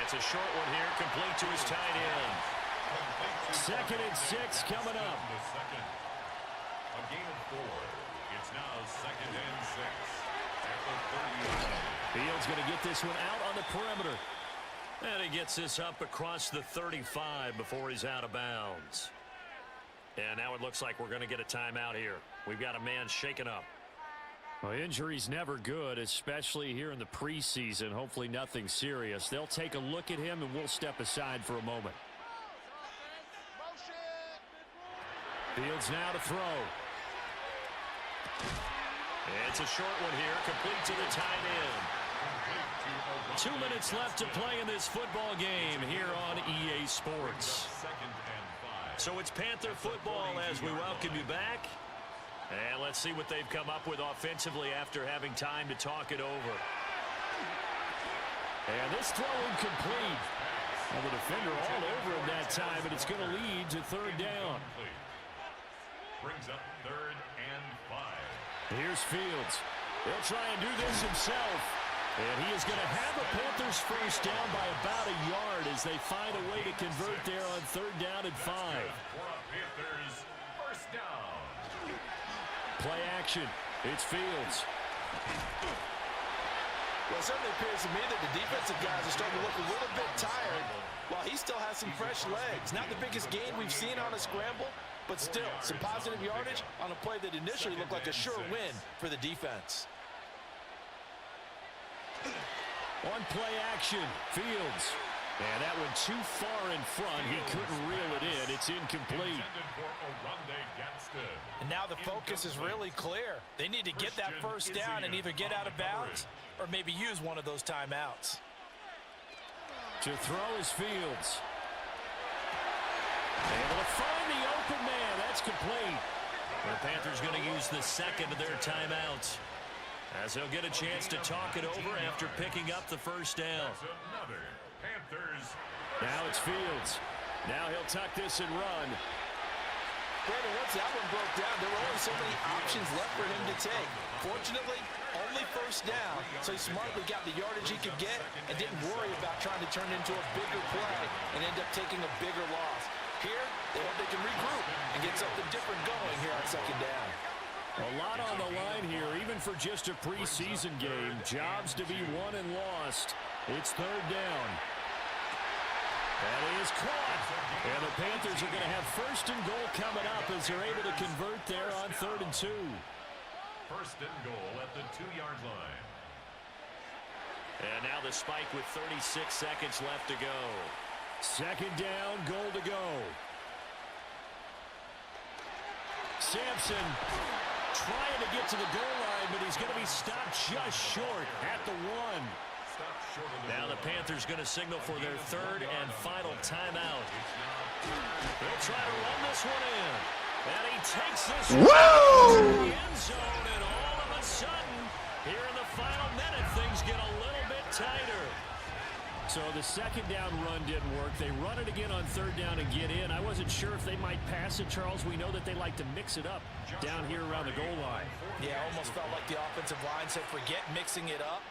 Speaker 2: It's a short one here, complete to his tight end. 2nd and 6 coming up.
Speaker 4: A gain of 4. It's now 2nd and 6 at the 30.
Speaker 2: Fields going to get this one out on the perimeter. And he gets this up across the 35 before he's out of bounds. And now it looks like we're going to get a timeout here. We've got a man shaken up. Well, injury's never good, especially here in the preseason. Hopefully nothing serious. They'll take a look at him, and we'll step aside for a moment. Fields now to throw. It's a short one here, complete to the tight end. 2 minutes left to play in this football game here on EA Sports. So it's Panther football as we welcome you back. And let's see what they've come up with offensively after having time to talk it over. And this throw incomplete. Well, the defender all over him that time, and it's going to lead to 3rd down.
Speaker 4: Brings up 3rd and 5.
Speaker 2: Here's Fields. He'll try and do this himself. And he is going to have the Panthers first down by about a yard as they find a way to convert there on 3rd down and 5.
Speaker 4: Panthers first down.
Speaker 2: Play action. It's Fields.
Speaker 3: Well, it certainly appears to me that the defensive guys are starting to look a little bit tired while he still has some fresh legs. Not the biggest gain we've seen on a scramble, but still some positive yardage on a play that initially looked like a sure win for the defense.
Speaker 2: On play action, Fields. And that one too far in front. He couldn't reel it in. It's incomplete.
Speaker 3: And now the focus is really clear. They need to get that first down and either get out of bounds or maybe use one of those timeouts.
Speaker 2: To throw is Fields. Able to find the open man. That's complete. The Panthers going to use the 2nd of their timeouts, as they'll get a chance to talk it over after picking up the first down. Now it's Fields. Now he'll tuck this and run.
Speaker 3: Brandon, once that one broke down, there were only so many options left for him to take. Fortunately, only first down, so he smartly got the yardage he could get and didn't worry about trying to turn it into a bigger play and end up taking a bigger loss. Here, they hope they can regroup and get something different going here on second down.
Speaker 2: A lot on the line here, even for just a preseason game. Jobs to be won and lost. It's third down. That is caught. And the Panthers are going to have first and goal coming up as they're able to convert there on 3rd and 2.
Speaker 4: First and goal at the 2-yard line.
Speaker 2: And now the spike with 36 seconds left to go. Second down, goal to go. Sampson trying to get to the goal line, but he's going to be stopped just short at the 1. Now the Panthers going to signal for their 3rd and final timeout. They'll try to run this one in. And he takes this one to the end zone, and all of a sudden, here in the final minute, things get a little bit tighter. So the second down run didn't work. They run it again on 3rd down and get in. I wasn't sure if they might pass it, Charles. We know that they like to mix it up down here around the goal line.
Speaker 3: Yeah, almost felt like the offensive line said, forget mixing it up.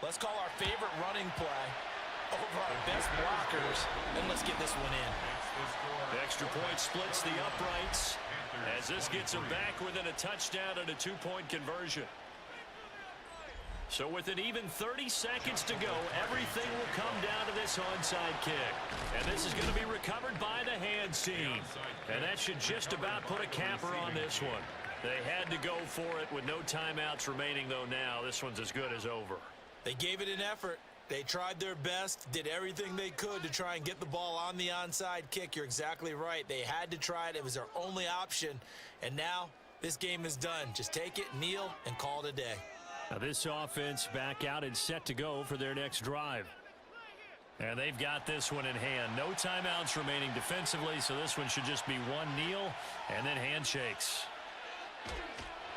Speaker 3: Let's call our favorite running play over our best blockers, and let's get this one in.
Speaker 2: Extra point splits the uprights as this gets them back within a touchdown and a 2-point conversion. So with an even 30 seconds to go, everything will come down to this onside kick. And this is going to be recovered by the hands team. And that should just about put a capper on this one. They had to go for it with no timeouts remaining, though. Now this one's as good as over.
Speaker 3: They gave it an effort. They tried their best, did everything they could to try and get the ball on the onside kick. You're exactly right. They had to try it. It was their only option. And now this game is done. Just take it, kneel, and call it a day.
Speaker 2: Now this offense back out and set to go for their next drive. And they've got this one in hand. No timeouts remaining defensively, so this one should just be one kneel and then handshakes.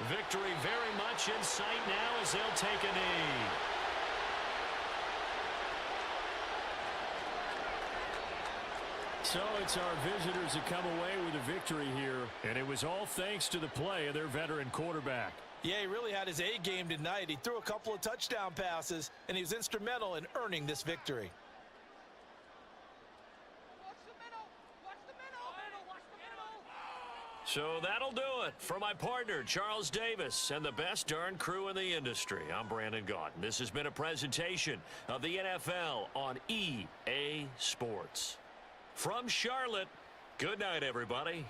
Speaker 2: Victory very much in sight now as they'll take a knee. So it's our visitors that come away with a victory here, and it was all thanks to the play of their veteran quarterback.
Speaker 3: Yeah, he really had his A game tonight. He threw a couple of touchdown passes, and he was instrumental in earning this victory.
Speaker 2: So that'll do it for my partner, Charles Davis, and the best darn crew in the industry. I'm Brandon Gaudin. This has been a presentation of the NFL on EA Sports. From Charlotte, good night, everybody.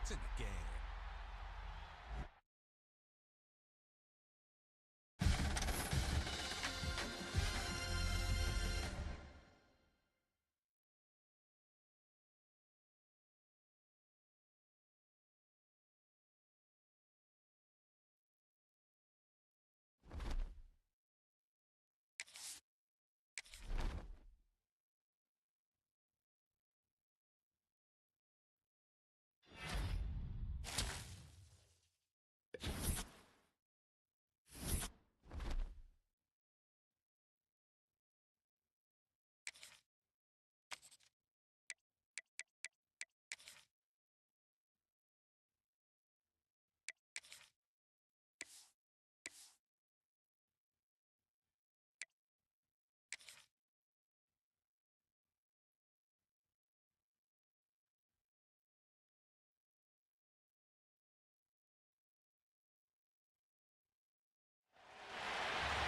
Speaker 1: It's in the game.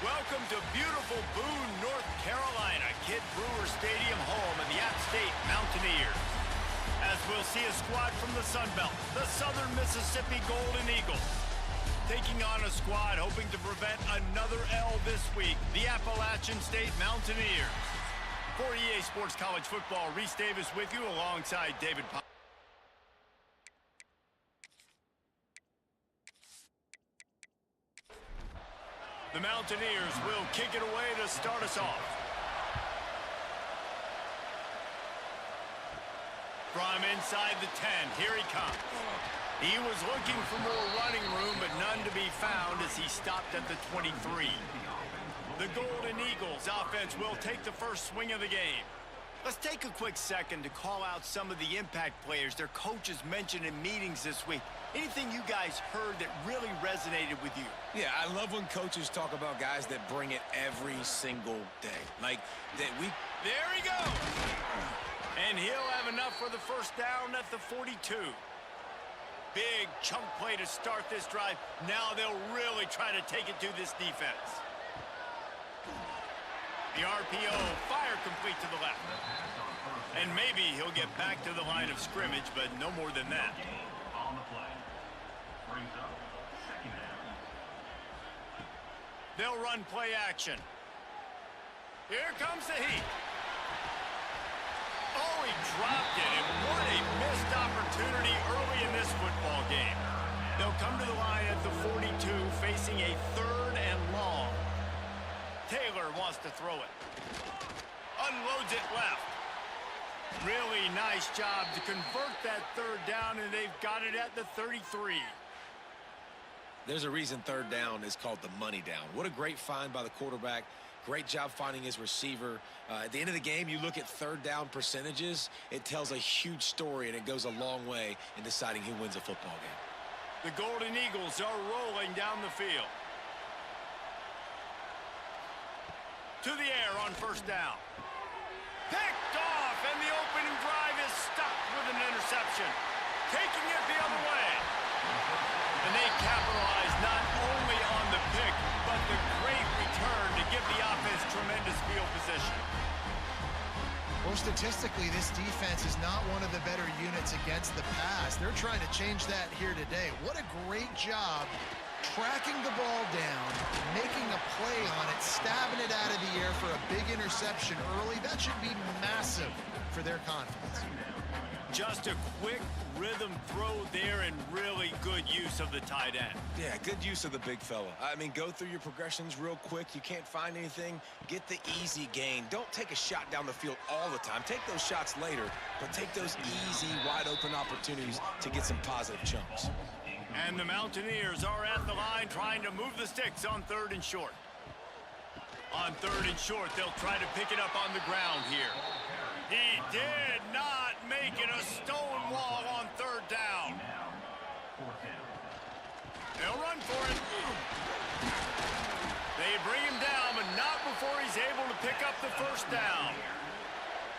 Speaker 5: Welcome to beautiful Boone, North Carolina, Kid Brewer Stadium, home of the App State Mountaineers. As we'll see a squad from the Sun Belt, the Southern Mississippi Golden Eagles, taking on a squad hoping to prevent another L this week, the Appalachian State Mountaineers. For EA Sports College Football, Reese Davis with you alongside David Pop. The Mountaineers will kick it away to start us off. From inside the 10, here he comes. He was looking for more running room, but none to be found as he stopped at the 23. The Golden Eagles offense will take the first swing of the game. Let's take a quick second to call out some of the impact players their coaches mentioned in meetings this week. Anything you guys heard that really resonated with you?
Speaker 6: Yeah, I love when coaches talk about guys that bring it every single day. Like that we...
Speaker 5: There he goes! And he'll have enough for the first down at the 42. Big chunk play to start this drive. Now they'll really try to take it to this defense. The RPO, fire complete to the left. And maybe he'll get back to the line of scrimmage, but no more than that. They'll run play action. Here comes the heat. Oh, he dropped it, and what a missed opportunity early in this football game. They'll come to the line at the 42, facing a 3rd and long. Taylor wants to throw it. Unloads it left. Really nice job to convert that 3rd down, and they've got it at the 33.
Speaker 6: There's a reason 3rd down is called the money down. What a great find by the quarterback. Great job finding his receiver. At the end of the game, you look at 3rd down percentages. It tells a huge story, and it goes a long way in deciding who wins a football game.
Speaker 5: The Golden Eagles are rolling down the field. To the air on 1st down. Picked off, and the opening drive is stopped with an interception. Taking it the other way. And they capitalize not only on the pick, but the great return to give the offense tremendous field position.
Speaker 7: Well, statistically, this defense is not one of the better units against the pass. They're trying to change that here today. What a great job tracking the ball down, making a play on it, stabbing it out of the air for a big interception early. That should be massive for their confidence.
Speaker 5: Just a quick rhythm throw there and really good use of the tight end.
Speaker 6: Yeah, good use of the big fella. I mean, go through your progressions real quick. You can't find anything. Get the easy gain. Don't take a shot down the field all the time. Take those shots later, but take those easy, wide-open opportunities to get some positive chunks.
Speaker 5: And the Mountaineers are at the line trying to move the sticks on 3rd and short. On 3rd and short, they'll try to pick it up on the ground here. He did not make it a stone wall on 3rd down. They'll run for it. They bring him down, but not before he's able to pick up the 1st down.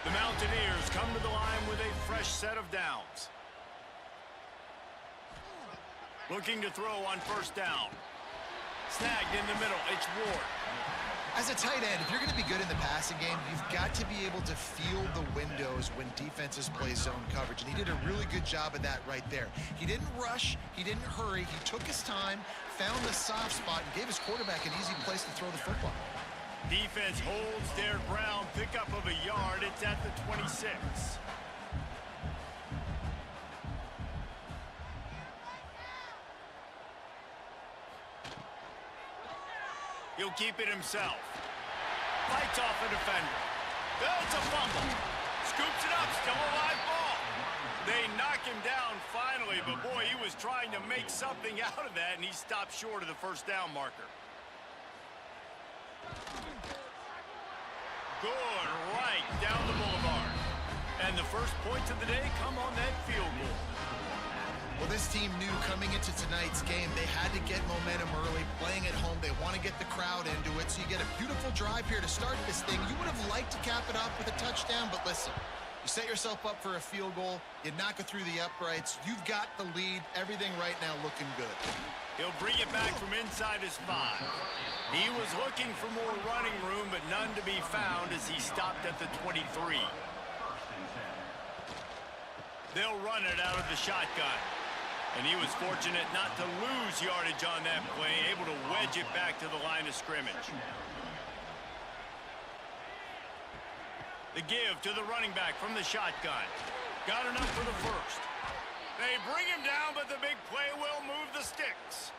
Speaker 5: The Mountaineers come to the line with a fresh set of downs. Looking to throw on 1st down. Snagged in the middle. It's Ward.
Speaker 7: As a tight end, if you're going to be good in the passing game, you've got to be able to feel the windows when defenses play zone coverage. And he did a really good job of that right there. He didn't rush. He didn't hurry. He took his time, found the soft spot, and gave his quarterback an easy place to throw the football.
Speaker 5: Defense holds their ground. Pickup of a yard. It's at the 26. He'll keep it himself. Fights off a defender. It's a fumble. Scoops it up. Still a live ball. They knock him down finally, but boy, he was trying to make something out of that, and he stopped short of the 1st down marker. Good right down the boulevard. And the first points of the day come on that field goal.
Speaker 7: Well, this team knew coming into tonight's game they had to get momentum early, playing at home. They want to get the crowd into it, so you get a beautiful drive here to start this thing. You would have liked to cap it off with a touchdown, but listen, You set yourself up for a field goal. You knock it through the uprights. You've got the lead. Everything right now looking good.
Speaker 5: He'll bring it back from inside his 5. He was looking for more running room, but none to be found as he stopped at the 23. They'll run it out of the shotgun. And he was fortunate not to lose yardage on that play, able to wedge it back to the line of scrimmage. The give to the running back from the shotgun. Got enough for the first. They bring him down, but the big play will move the sticks.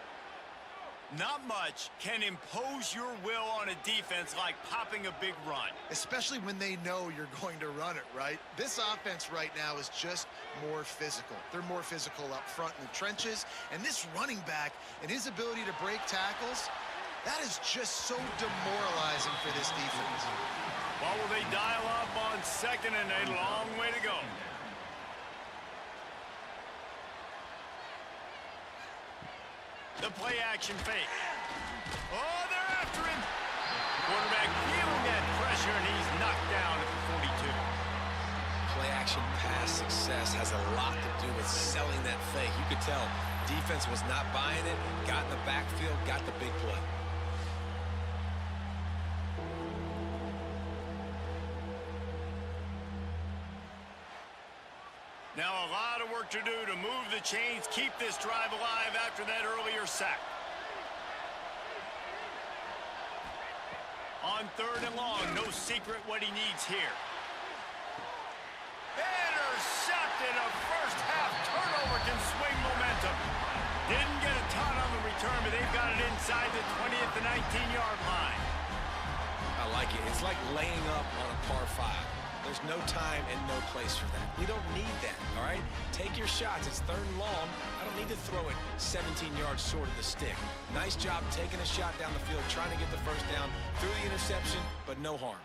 Speaker 5: Not much can impose your will on a defense like popping a big run.
Speaker 7: Especially when they know you're going to run it, right? This offense right now is just more physical. They're more physical up front in the trenches. And this running back and his ability to break tackles, that is just so demoralizing for this defense.
Speaker 5: Well, will they dial up on 2nd and a long way to go? The play action fake. Oh, they're after him. Quarterback feeling that pressure, and he's knocked down at the 42.
Speaker 6: Play action pass success has a lot to do with selling that fake. You could tell defense was not buying it, got in the backfield, got the big play.
Speaker 5: Now a lot of work to do to move the chains, keep this drive alive after that earlier sack. On 3rd and long, no secret what he needs here. Intercepted. A first half turnover can swing momentum. Didn't get a ton on the return, but they've got it inside the 20 at the 19-yard line.
Speaker 6: I like it. It's like laying up on a par 5. There's no time and no place for that. We don't need that, all right? Take your shots. It's 3rd and long. I don't need to throw it 17 yards short of the stick. Nice job taking a shot down the field, trying to get the first down through the interception, but no harm.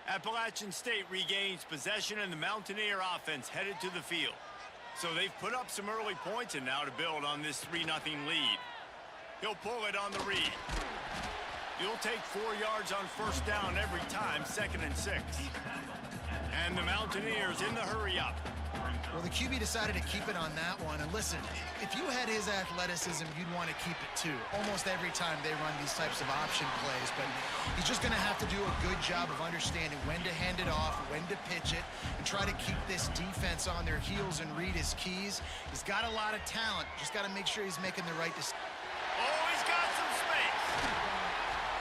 Speaker 5: Appalachian State regains possession, and the Mountaineer offense headed to the field. So they've put up some early points, and now to build on this 3-0 lead. He'll pull it on the read. You'll take 4 yards on first down every time, 2nd and 6. And the Mountaineers in the hurry-up.
Speaker 7: Well, the QB decided to keep it on that one. And listen, if you had his athleticism, you'd want to keep it too. Almost every time they run these types of option plays. But he's just going to have to do a good job of understanding when to hand it off, when to pitch it, and try to keep this defense on their heels and read his keys. He's got a lot of talent. Just got to make sure he's making the right decision.
Speaker 5: Oh, he's got some space.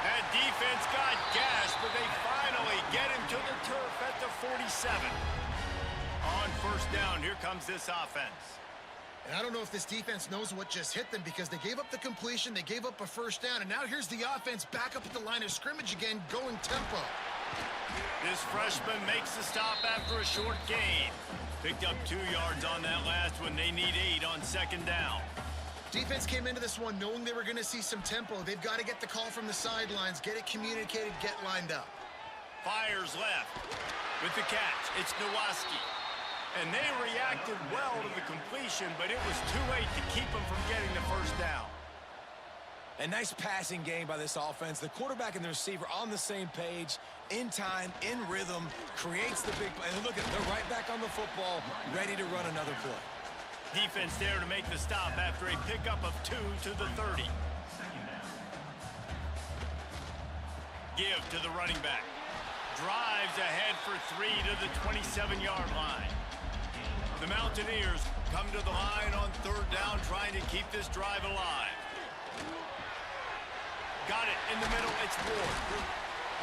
Speaker 5: That defense got gashed, but they finally get him to the turf at the 47. On first down, here comes this offense.
Speaker 7: And I don't know if this defense knows what just hit them, because they gave up the completion, they gave up a first down, and now here's the offense back up at the line of scrimmage again, going tempo.
Speaker 5: This freshman makes the stop after a short gain. Picked up 2 yards on that last one. They need 8 on 2nd down.
Speaker 7: Defense came into this one knowing they were going to see some tempo. They've got to get the call from the sidelines, get it communicated, get lined up.
Speaker 5: Fires left with the catch. It's Nowaski. And they reacted well to the completion, but it was too late to keep them from getting the first down.
Speaker 6: A nice passing game by this offense. The quarterback and the receiver on the same page, in time, in rhythm, creates the big play. And look at it, they're right back on the football, ready to run another play.
Speaker 5: Defense there to make the stop after a pickup of 2 to the 30. Give to the running back. Drives ahead for 3 to the 27-yard line. The Mountaineers come to the line on 3rd down, trying to keep this drive alive. Got it in the middle. It's Ward.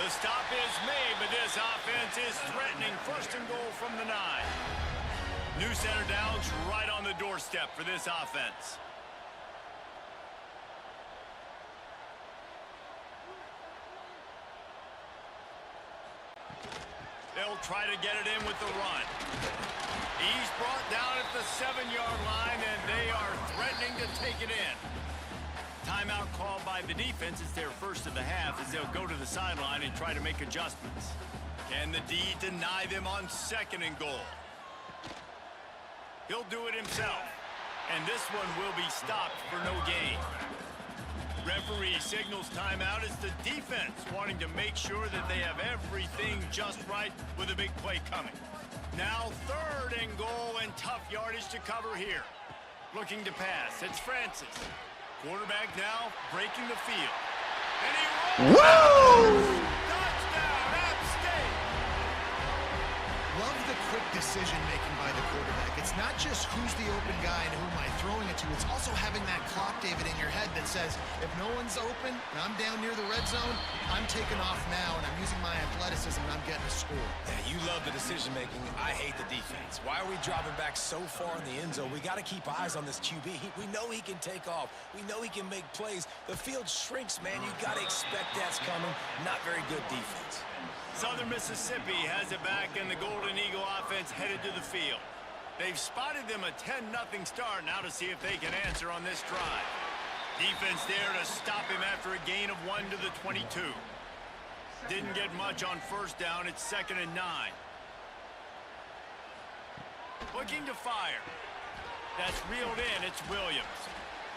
Speaker 5: The stop is made, but this offense is threatening. 1st and goal from the 9. New center downs right on the doorstep for this offense. They'll try to get it in with the run. He's brought down at the 7-yard line, and they are threatening to take it in. Timeout called by the defense. It's their first of the half as they'll go to the sideline and try to make adjustments. Can the D deny them on 2nd and goal? He'll do it himself. And this one will be stopped for no gain. Referee referee signals timeout. It's the defense wanting to make sure that they have everything just right with a big play coming. Now 3rd and goal and tough yardage to cover here. Looking to pass. It's Francis. Quarterback now breaking the field. And he rolls.
Speaker 7: Woo!
Speaker 5: Touchdown, App State.
Speaker 7: Love the quick decision-making by the quarterback. It's not just who's the open guy and who am I throwing it to. It's also having that clock, David, in your head that says, if no one's open and I'm down near the red zone, I'm taking off now and I'm using my athleticism and I'm getting a score.
Speaker 6: Yeah, you love the decision-making. I hate the defense. Why are we dropping back so far in the end zone? We got to keep eyes on this QB. We know he can take off. We know he can make plays. The field shrinks, man. You got to expect that's coming. Not very good defense.
Speaker 5: Southern Mississippi has it back, and the Golden Eagle offense headed to the field. They've spotted them a 10-0 start now to see if they can answer on this drive. Defense there to stop him after a gain of 1 to the 22. Didn't get much on 1st down. It's 2nd and 9. Looking to fire. That's reeled in. It's Williams.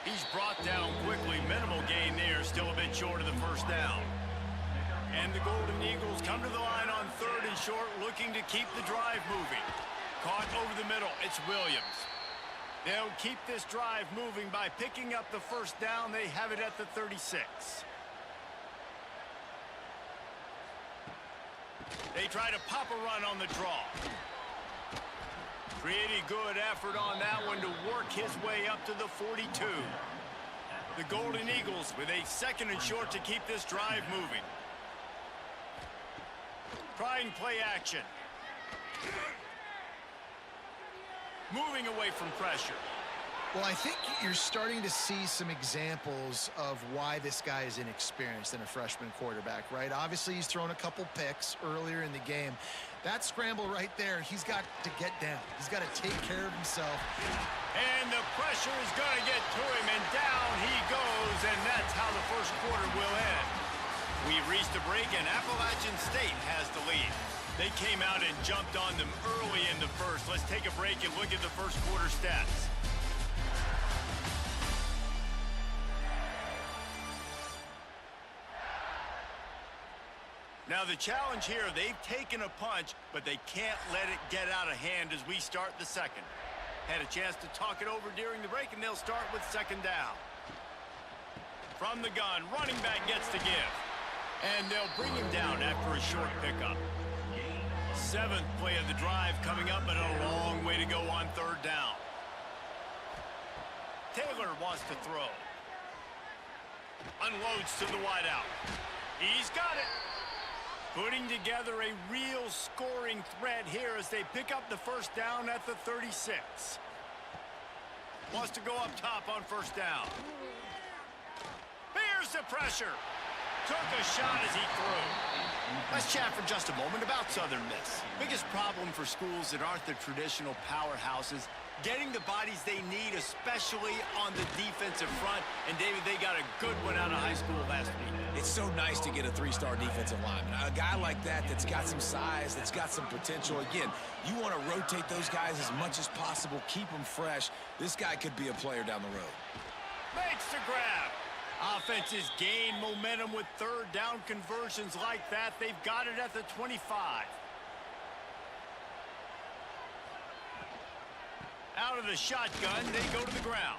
Speaker 5: He's brought down quickly. Minimal gain there. Still a bit short of the 1st down. And the Golden Eagles come to the line on 3rd and short, looking to keep the drive moving. Caught over the middle. It's Williams. They'll keep this drive moving by picking up the 1st down. They have it at the 36. They try to pop a run on the draw. Pretty good effort on that one to work his way up to the 42. The Golden Eagles with a 2nd and short to keep this drive moving. Trying play action. Moving away from pressure.
Speaker 7: Well, I think you're starting to see some examples of why this guy is inexperienced in a freshman quarterback, right? Obviously, he's thrown a couple picks earlier in the game. That scramble right there, he's got to get down. He's got to take care of himself.
Speaker 5: And the pressure is going to get to him, and down he goes, and that's how the 1st quarter will end. We've reached a break, and Appalachian State has the lead. They came out and jumped on them early in the 1st. Let's take a break and look at the 1st quarter stats. Now the challenge here, they've taken a punch, but they can't let it get out of hand as we start the 2nd. Had a chance to talk it over during the break, and they'll start with 2nd down. From the gun, running back gets the give. And they'll bring him down after a short pickup. 7th play of the drive coming up, but a long way to go on 3rd down. Taylor wants to throw. Unloads to the wideout. He's got it. Putting together a real scoring threat here as they pick up the 1st down at the 36. Wants to go up top on 1st down. Here's the pressure. Took a shot as he threw. Let's chat for just a moment about Southern Miss. Biggest problem for schools that aren't the traditional powerhouses, getting the bodies they need, especially on the defensive front. And, David, they got a good one out of high school last week.
Speaker 6: It's so nice to get a 3-star defensive lineman. A guy like that's got some size, that's got some potential. Again, you want to rotate those guys as much as possible, keep them fresh. This guy could be a player down the road.
Speaker 5: Makes the grab. Offenses gain momentum with 3rd down conversions like that. They've got it at the 25. Out of the shotgun, they go to the ground.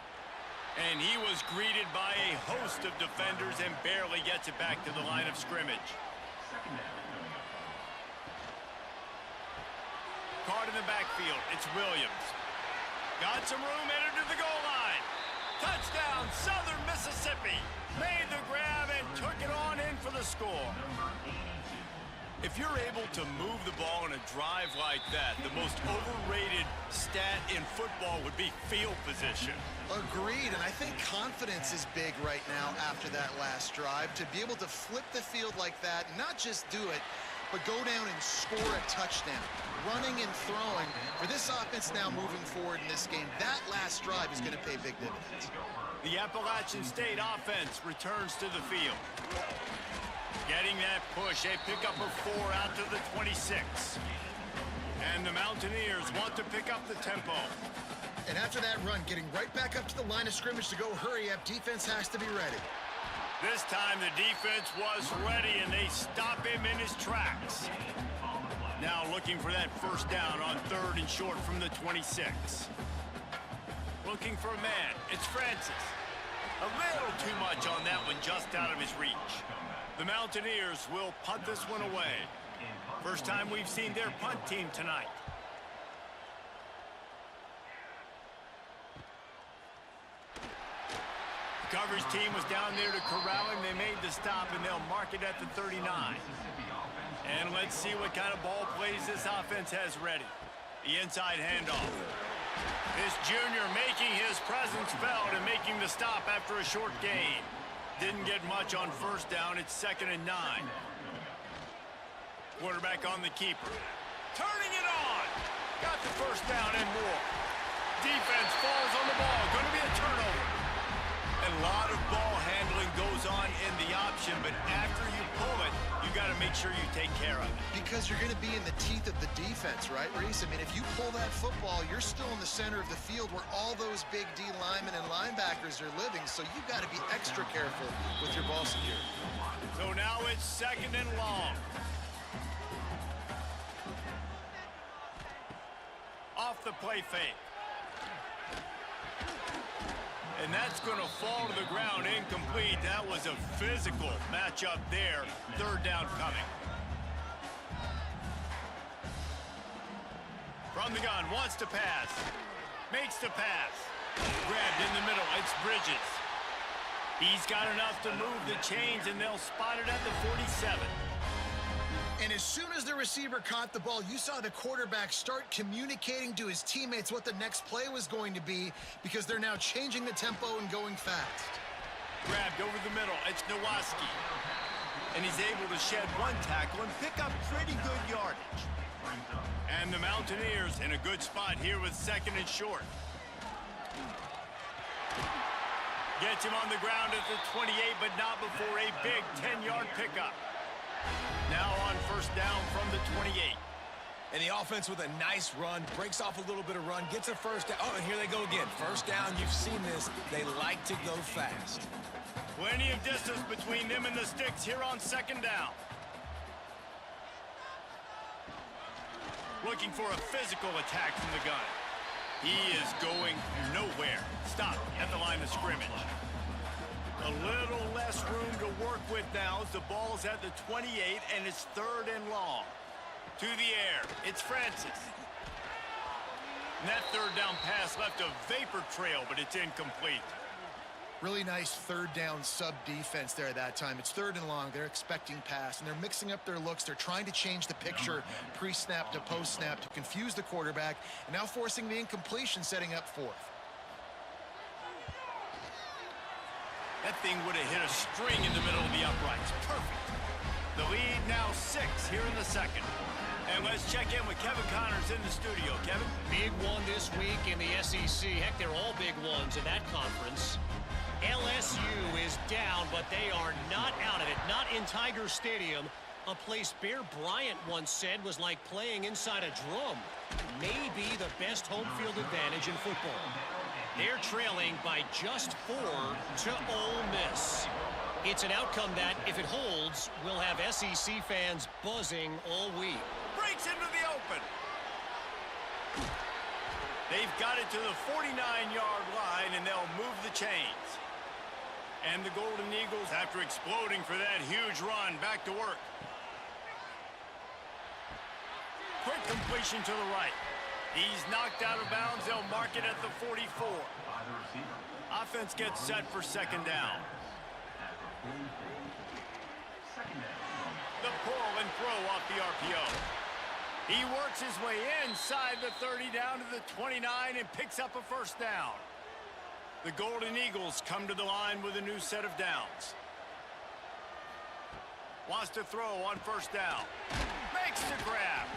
Speaker 5: And he was greeted by a host of defenders and barely gets it back to the line of scrimmage. Caught in the backfield, it's Williams. Got some room, entered to the goal line. Touchdown, Southern Mississippi. Made the grab and took it on in for the score. If you're able to move the ball in a drive like that, the most overrated stat in football would be field position.
Speaker 7: Agreed, and I think confidence is big right now after that last drive. To be able to flip the field like that, not just do it, but go down and score a touchdown. Running and throwing. For this offense now moving forward in this game, that last drive is going to pay big dividends.
Speaker 5: The Appalachian State offense returns to the field. Getting that push, a pickup of 4 out to the 26. And the Mountaineers want to pick up the tempo.
Speaker 7: And after that run, getting right back up to the line of scrimmage to go hurry up, defense has to be ready.
Speaker 5: This time the defense was ready, and they stop him in his tracks. Now looking for that first down on 3rd and short from the 26. Looking for a man. It's Francis. A little too much on that one, just out of his reach. The Mountaineers will punt this one away. First time we've seen their punt team tonight. The coverage team was down there to corral him. They made the stop, and they'll mark it at the 39. And let's see what kind of ball plays this offense has ready. The inside handoff. This junior making his presence felt and making the stop after a short gain. Didn't get much on first down. It's 2nd and 9. Quarterback on the keeper. Turning it on. Got the first down and more. Defense falls on the ball. Going to be a turnover. A lot of ball handling goes on in the option, but after you pull it, you got to make sure you take care of it.
Speaker 7: Because you're going to be in the teeth of the defense, right, Reese? I mean, if you pull that football, you're still in the center of the field where all those big D linemen and linebackers are living, so you've got to be extra careful with your ball security.
Speaker 5: So now it's 2nd and long. Off the play fake. And that's going to fall to the ground incomplete. That was a physical matchup there. 3rd down coming. From the gun, wants to pass. Makes the pass. Grabbed in the middle. It's Bridges. He's got enough to move the chains, and they'll spot it at the 47.
Speaker 7: And as soon as the receiver caught the ball, you saw the quarterback start communicating to his teammates what the next play was going to be, because they're now changing the tempo and going fast.
Speaker 5: Grabbed over the middle. It's Nowaski. And he's able to shed one tackle and pick up pretty good yardage. And the Mountaineers in a good spot here with 2nd and short. Gets him on the ground at the 28, but not before a big 10-yard pickup. Now on first down from the 28.
Speaker 6: And the offense with a nice run, breaks off a little bit of run, gets a first down. Oh, and here they go again. First down, you've seen this. They like to go fast.
Speaker 5: Plenty of distance between them and the sticks here on 2nd down. Looking for a physical attack from the gun. He is going nowhere. Stop at the line of scrimmage. A little less room to work with now as the ball's at the 28, and it's 3rd and long. To the air, it's Francis. And that 3rd down pass left a vapor trail, but it's incomplete.
Speaker 7: Really nice 3rd down sub defense there that time. It's 3rd and long. They're expecting pass, and they're mixing up their looks. They're trying to change the picture pre-snap to post-snap to confuse the quarterback, and now forcing the incompletion, setting up 4th.
Speaker 5: That thing would have hit a string in the middle of the uprights. Perfect. The lead now 6 here in the 2nd. And let's check in with Kevin Connors in the studio. Kevin?
Speaker 8: Big one this week in the SEC. Heck, they're all big ones in that conference. LSU is down, but they are not out of it. Not in Tiger Stadium, a place Bear Bryant once said was like playing inside a drum. Maybe the best home field advantage in football. They're trailing by just 4 to Ole Miss. It's an outcome that, if it holds, will have SEC fans buzzing all week.
Speaker 5: Breaks into the open. They've got it to the 49-yard line, and they'll move the chains. And the Golden Eagles, after exploding for that huge run, back to work. Quick completion to the right. He's knocked out of bounds. They'll mark it at the 44. Offense gets set for 2nd down. The pull and throw off the RPO. He works his way inside the 30 down to the 29 and picks up a first down. The Golden Eagles come to the line with a new set of downs. Wants to throw on first down. Makes the grab.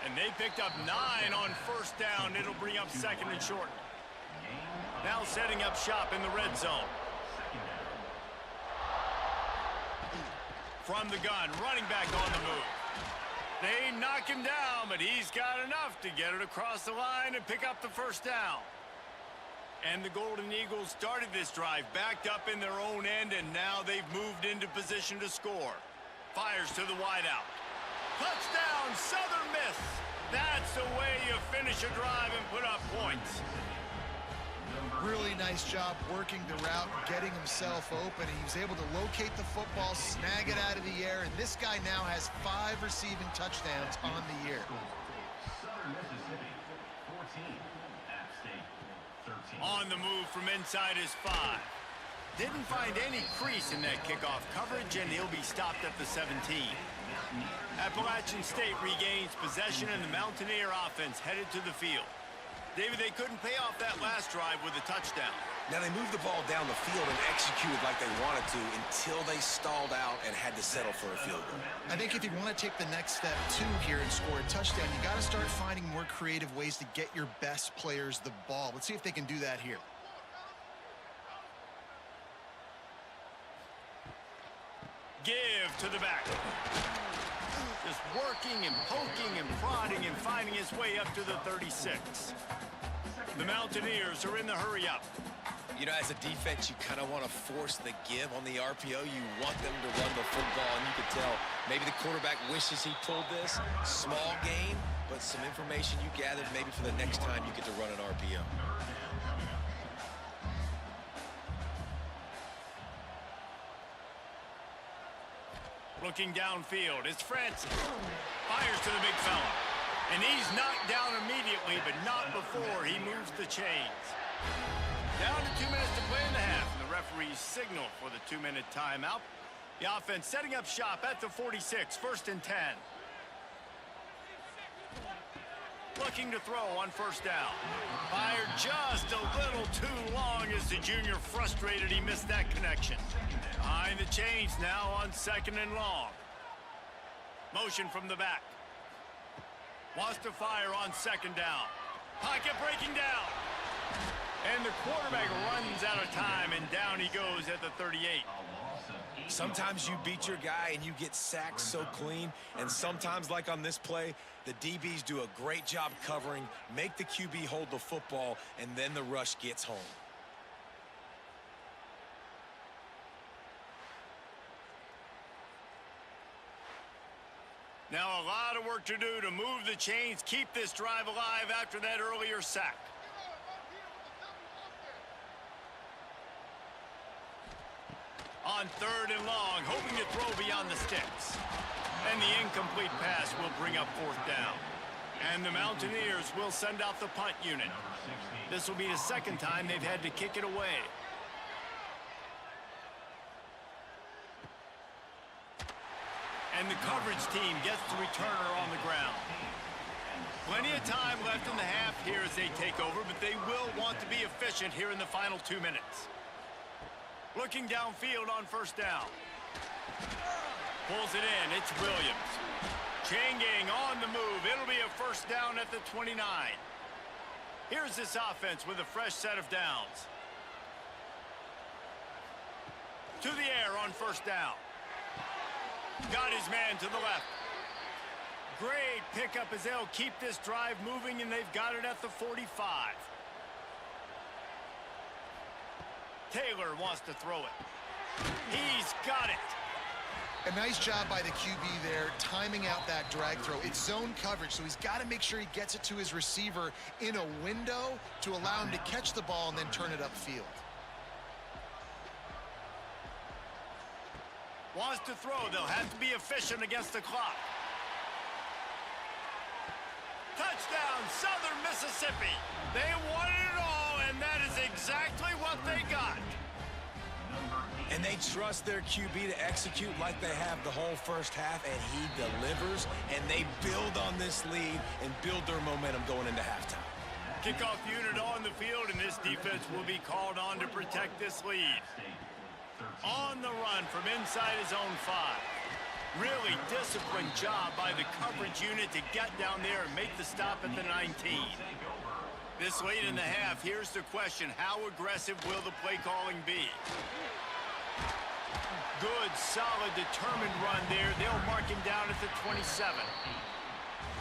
Speaker 5: And they picked up 9 on first down. It'll bring up 2nd and short. Now setting up shop in the red zone. From the gun, running back on the move. They knock him down, but he's got enough to get it across the line and pick up the first down. And the Golden Eagles started this drive backed up in their own end, and now they've moved into position to score. Fires to the wideout. Touchdown, Southern Miss. That's the way you finish a drive and put up points.
Speaker 7: Really nice job working the route, getting himself open. He was able to locate the football, snag it out of the air, and this guy now has 5 receiving touchdowns on the year.
Speaker 5: On the move from inside his 5. Didn't find any crease in that kickoff coverage, and he'll be stopped at the 17. Appalachian State regains possession, and the Mountaineer offense headed to the field. David, they couldn't pay off that last drive with a touchdown.
Speaker 6: Now they moved the ball down the field and executed like they wanted to until they stalled out and had to settle for a field goal.
Speaker 7: I think if you want to take the next step too here and score a touchdown, you got to start finding more creative ways to get your best players the ball. Let's see if they can do that here.
Speaker 5: Give to the back. Just working and poking and prodding and finding his way up to the 36. The Mountaineers are in the hurry-up.
Speaker 6: You know, as a defense, you kind of want to force the give on the RPO. You want them to run the football, and you can tell maybe the quarterback wishes he pulled this. Small gain, but some information you gathered maybe for the next time you get to run an RPO.
Speaker 5: Looking downfield, it's Francis. Fires to the big fella. And he's knocked down immediately, but not before he moves the chains. Down to 2 minutes to play in the half, and the referees signal for the 2-minute timeout. The offense setting up shop at the 46, 1st and 10. Looking to throw on 1st down. Fired just a little too long as the junior frustrated he missed that connection. Behind the chains now on 2nd and long. Motion from the back. Wants to fire on 2nd down. Pocket breaking down. And the quarterback runs out of time, and down he goes at the 38.
Speaker 6: Sometimes you beat your guy and you get sacked so clean, and sometimes, like on this play, the DBs do a great job covering, make the QB hold the football, and then the rush gets home.
Speaker 5: Now a lot of work to do to move the chains, keep this drive alive after that earlier sack. On 3rd and long, hoping to throw beyond the sticks. And the incomplete pass will bring up 4th down. And the Mountaineers will send out the punt unit. This will be the 2nd time they've had to kick it away. And the coverage team gets the returner on the ground. Plenty of time left in the half here as they take over, but they will want to be efficient here in the final 2 minutes. Looking downfield on 1st down. Pulls it in. It's Williams. Chain gang on the move. It'll be a 1st down at the 29. Here's this offense with a fresh set of downs. To the air on 1st down. Got his man to the left. Great pickup as they'll keep this drive moving, and they've got it at the 45. Taylor wants to throw it. He's got it.
Speaker 7: A nice job by the QB there, timing out that drag throw. It's zone coverage, so he's got to make sure he gets it to his receiver in a window to allow him to catch the ball and then turn it upfield.
Speaker 5: Wants to throw. They'll have to be efficient against the clock. Touchdown, Southern Mississippi. They wanted it all, and that is exactly what they got.
Speaker 6: And they trust their QB to execute like they have the whole 1st half, and he delivers, and they build on this lead and build their momentum going into halftime.
Speaker 5: Kickoff unit on the field, and this defense will be called on to protect this lead. On the run from inside his own 5. Really disciplined job by the coverage unit to get down there and make the stop at the 19. This late in the half, here's the question: how aggressive will the play calling be? Good, solid, determined run there. They'll mark him down at the 27.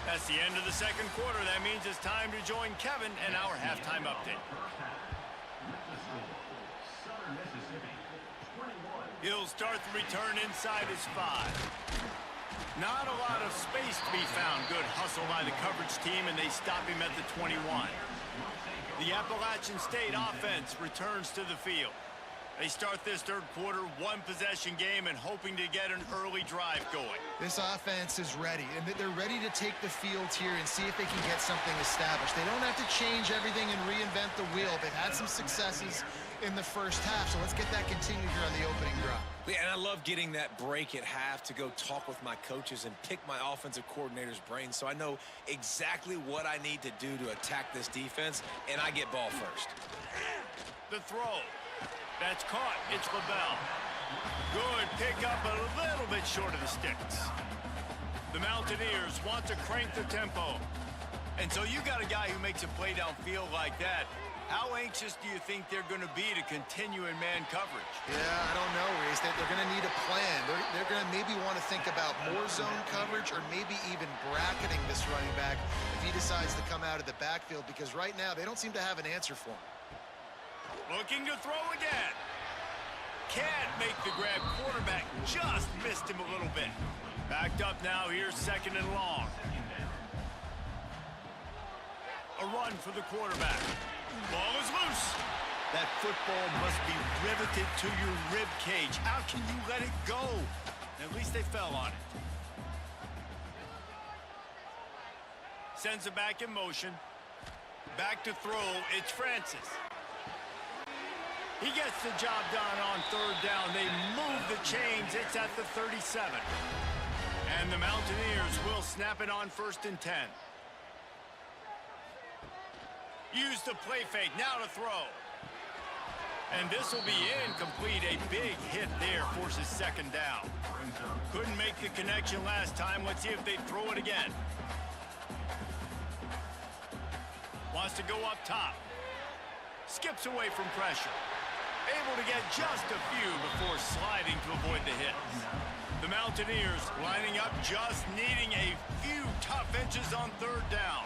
Speaker 5: That's the end of the 2nd quarter. That means it's time to join Kevin and our halftime update. He'll start the return inside his 5. Not a lot of space to be found. Good hustle by the coverage team, and they stop him at the 21. The Appalachian State offense returns to the field. They start this third quarter, one-possession game, and hoping to get an early drive going.
Speaker 7: This offense is ready, and they're ready to take the field here and see if they can get something established. They don't have to change everything and reinvent the wheel. They've had some successes in the first half, so let's get that continued here on the opening drive.
Speaker 6: Yeah, and I love getting that break at half to go talk with my coaches and pick my offensive coordinator's brain so I know exactly what I need to do to attack this defense, and I get ball first.
Speaker 5: The throw. That's caught. It's LaBelle. Good pickup, a little bit short of the sticks. The Mountaineers want to crank the tempo. And so you got a guy who makes a play downfield like that. How anxious do you think they're going to be to continue in man coverage?
Speaker 7: Yeah, I don't know, Reese. They're going to need a plan. They're going to maybe want to think about more zone coverage or maybe even bracketing this running back if he decides to come out of the backfield, because right now they don't seem to have an answer for him.
Speaker 5: Looking to throw again. Can't make the grab. Quarterback just missed him a little bit. Backed up now. Here's 2nd and long. A run for the quarterback. Ball is loose. That football must be riveted to your rib cage. How can you let it go? At least they fell on it. Sends it back in motion. Back to throw. It's Francis. He gets the job done on 3rd down. They move the chains. It's at the 37. And the Mountaineers will snap it on 1st and 10. Use the play fake. Now to throw. And this will be incomplete. A big hit there forces 2nd down. Couldn't make the connection last time. Let's see if they throw it again. Wants to go up top. Skips away from pressure. Able to get just a few before sliding to avoid the hits. The Mountaineers lining up, just needing a few tough inches on 3rd down.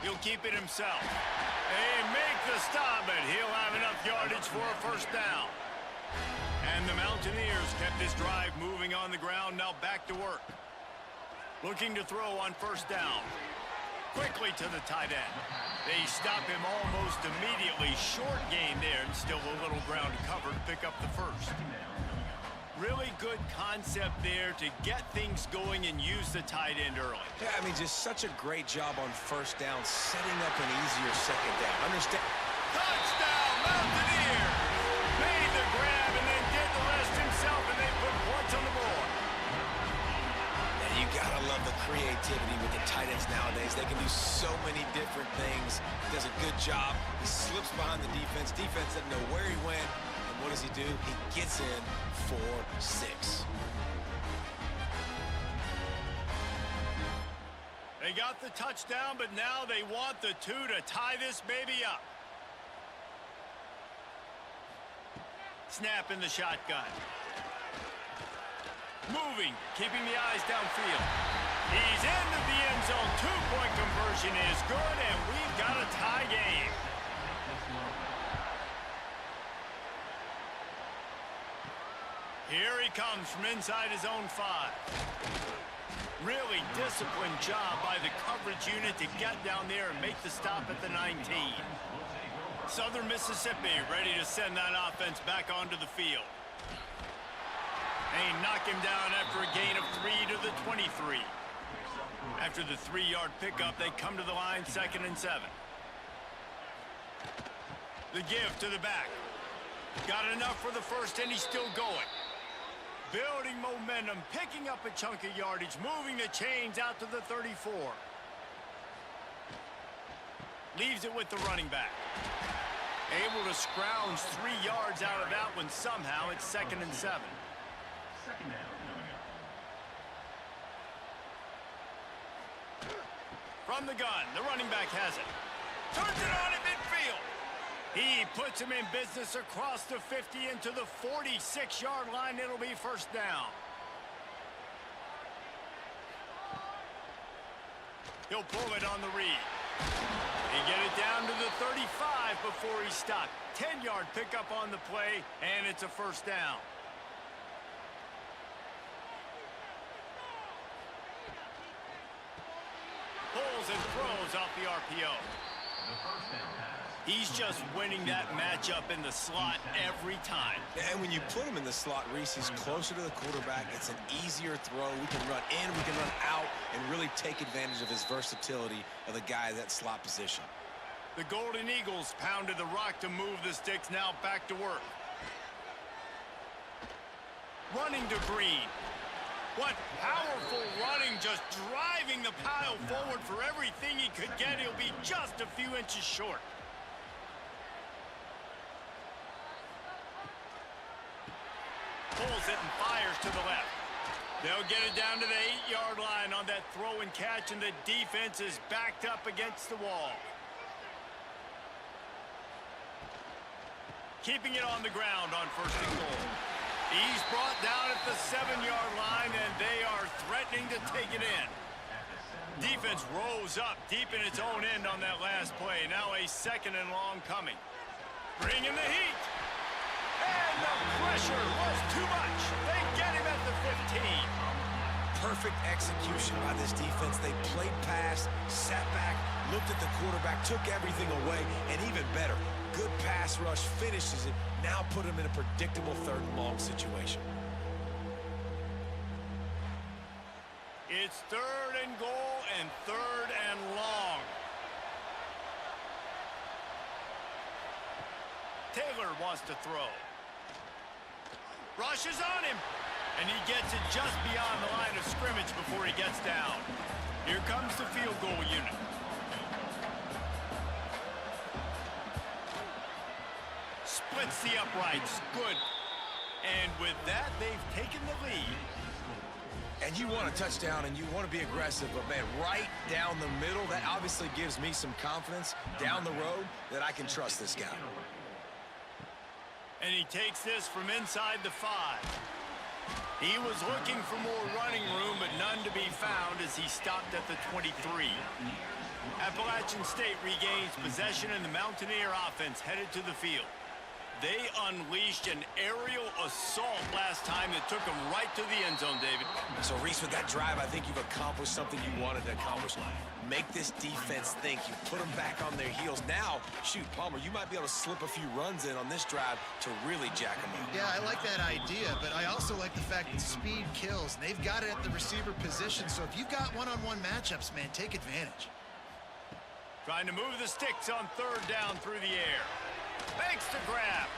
Speaker 5: He'll keep it himself. They make the stop, but he'll have enough yardage for a 1st down. And the Mountaineers kept this drive moving on the ground, now back to work. Looking to throw on 1st down. Quickly to the tight end. They stop him almost immediately. Short gain there, and still a little ground to cover to pick up the 1st. Really good concept there to get things going and use the tight end early.
Speaker 6: Yeah, I mean, just such a great job on 1st down, setting up an easier 2nd down. Understand?
Speaker 5: Touchdown, Mountaineers! Made the grab and then did the rest himself, and they put points on the board.
Speaker 6: You gotta love the creativity with the tight ends nowadays. They can do so many different things. He does a good job. He slips behind the defense. Defense doesn't know where he went. And what does he do? He gets in for 6.
Speaker 5: They got the touchdown, but now they want the 2 to tie this baby up. Snap in the shotgun. Moving, keeping the eyes downfield. He's into the end zone. 2-point conversion is good, and we've got a tie game. Here he comes from inside his own 5. Really disciplined job by the coverage unit to get down there and make the stop at the 19. Southern Mississippi ready to send that offense back onto the field. They knock him down after a gain of 3 to the 23. After the 3-yard pickup, they come to the line, 2nd and 7. The give to the back. Got enough for the 1st, and he's still going. Building momentum, picking up a chunk of yardage, moving the chains out to the 34. Leaves it with the running back. Able to scrounge 3 yards out of that one somehow. It's 2nd and 7. From the gun, the running back has it. Turns it on at midfield. He puts him in business across the 50 into the 46-yard line. It'll be 1st down. He'll pull it on the read. He get it down to the 35 before he stopped. 10-yard pickup on the play, and it's a first down. Pulls and throws off the RPO. He's just winning that matchup in the slot every time.
Speaker 6: And when you put him in the slot, Reese, he's closer to the quarterback. It's an easier throw. We can run in, we can run out, and really take advantage of his versatility of the guy at that slot position.
Speaker 5: The Golden Eagles pounded the rock to move the sticks, now back to work. Running to Green. What powerful running, just driving the pile forward for everything he could get. He'll be just a few inches short. Pulls it and fires to the left. They'll get it down to the 8-yard line on that throw and catch, and the defense is backed up against the wall. Keeping it on the ground on first and goal. He's brought down at the 7-yard line, and they are threatening to take it in. Defense rose up deep in its own end on that last play. Now a second and long coming. Bringing the heat. And the pressure was too much. They get him at the 15.
Speaker 6: Perfect execution by this defense. They played pass, sat back, looked at the quarterback, took everything away, and even better, good pass rush, finishes it, now put him in a predictable third and long situation.
Speaker 5: It's third and goal and third and long. Taylor wants to throw. Rushes on him. And he gets it just beyond the line of scrimmage before he gets down. Here comes the field goal unit. Splits the uprights. Good. And with that, they've taken the lead.
Speaker 6: And you want a touchdown and you want to be aggressive, but man, right down the middle, that obviously gives me some confidence down the road that I can trust this guy.
Speaker 5: And he takes this from inside the 5. He was looking for more running room, but none to be found as he stopped at the 23. Appalachian State regains possession, and the Mountaineer offense headed to the field. They unleashed an aerial assault last time that took them right to the end zone, David.
Speaker 6: So, Reese, with that drive, I think you've accomplished something you wanted to accomplish. Make this defense think. You put them back on their heels. Now, shoot, Palmer, you might be able to slip a few runs in on this drive to really jack them up.
Speaker 7: Yeah, I like that idea, but I also like the fact that speed kills. They've got it at the receiver position, so if you've got one-on-one matchups, man, take advantage.
Speaker 5: Trying to move the sticks on third down through the air. Makes the grab.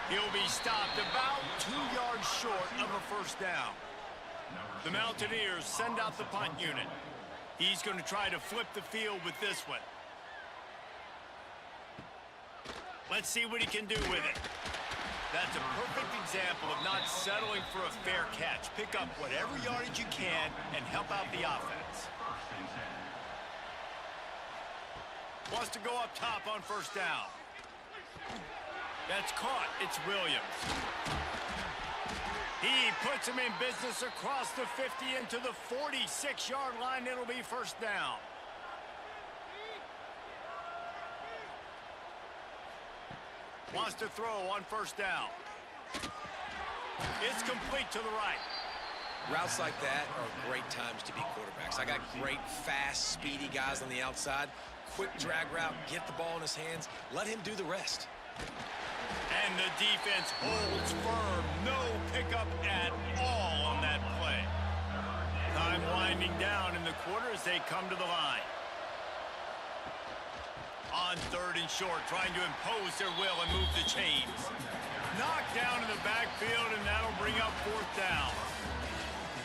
Speaker 5: He'll be stopped about 2 yards short of a first down. The Mountaineers send out the punt unit. He's going to try to flip the field with this one. Let's see what he can do with it. That's a perfect example of not settling for a fair catch. Pick up whatever yardage you can and help out the offense. Wants to go up top on first down. That's caught. It's Williams. He puts him in business across the 50 into the 46-yard line. It'll be first down. Wants to throw on first down. It's complete to the right.
Speaker 6: Routes like that are great times to be quarterbacks. I got great, fast, speedy guys on the outside. Quick drag route, get the ball in his hands, let him do the rest.
Speaker 5: And the defense holds firm. No pickup at all on that play. Time winding down in the quarter as they come to the line. On third and short, trying to impose their will and move the chains. Knocked down in the backfield, and that'll bring up fourth down.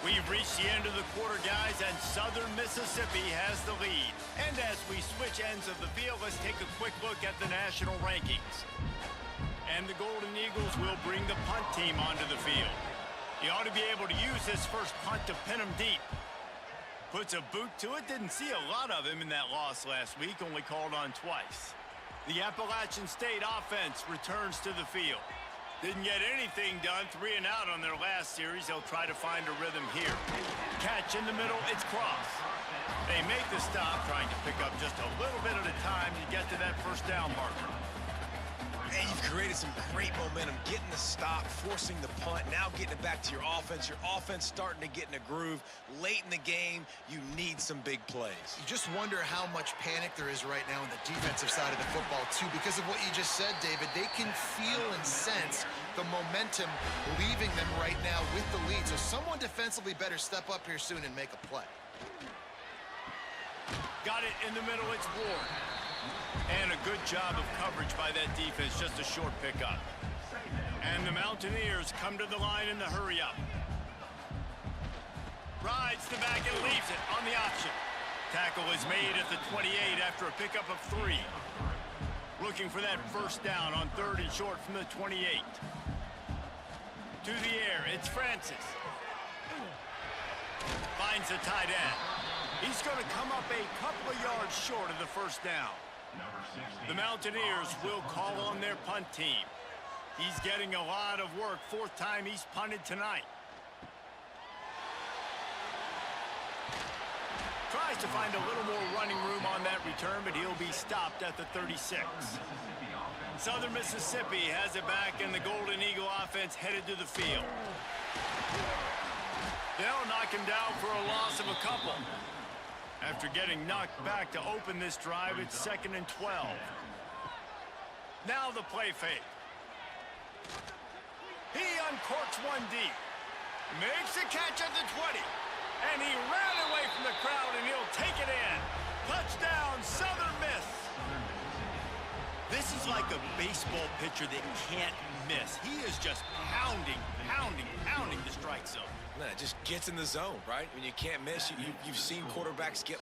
Speaker 5: We've reached the end of the quarter, guys, and Southern Mississippi has the lead. And as we switch ends of the field, let's take a quick look at the national rankings. And the Golden Eagles will bring the punt team onto the field. He ought to be able to use this first punt to pin him deep. Puts a boot to it. Didn't see a lot of him in that loss last week, only called on twice. The Appalachian State offense returns to the field. Didn't get anything done, 3 and out on their last series. They'll try to find a rhythm here. Catch in the middle, it's cross. They make the stop, trying to pick up just a little bit at a time to get to that first down marker.
Speaker 6: And you've created some great momentum, getting the stop, forcing the punt, now getting it back to your offense. Your offense starting to get in a groove. Late in the game, you need some big plays.
Speaker 7: You just wonder how much panic there is right now on the defensive side of the football, too, because of what you just said, David. They can feel and sense the momentum leaving them right now with the lead. So someone defensively better step up here soon and make a play.
Speaker 5: Got it in the middle, it's Ward. And a good job of coverage by that defense, just a short pickup. And the Mountaineers come to the line in the hurry-up. Rides the back and leaves it on the option. Tackle is made at the 28 after a pickup of 3. Looking for that first down on 3rd and short from the 28. To the air, it's Francis. Finds the tight end. He's going to come up a couple of yards short of the first down. The Mountaineers will call on their punt team. He's getting a lot of work. 4th time he's punted tonight. Tries to find a little more running room on that return, but he'll be stopped at the 36. Southern Mississippi has it back, and the Golden Eagle offense headed to the field. They'll knock him down for a loss of a couple. After getting knocked back to open this drive, it's 2nd and 12. Now the play fake. He uncorks one deep. Makes a catch at the 20. And he ran away from the crowd, and he'll take it in. Touchdown, Southern Miss. This is like a baseball pitcher that can't miss. He is just pounding the strike zone.
Speaker 6: No, it just gets in the zone, right? When you can't miss, you've seen quarterbacks get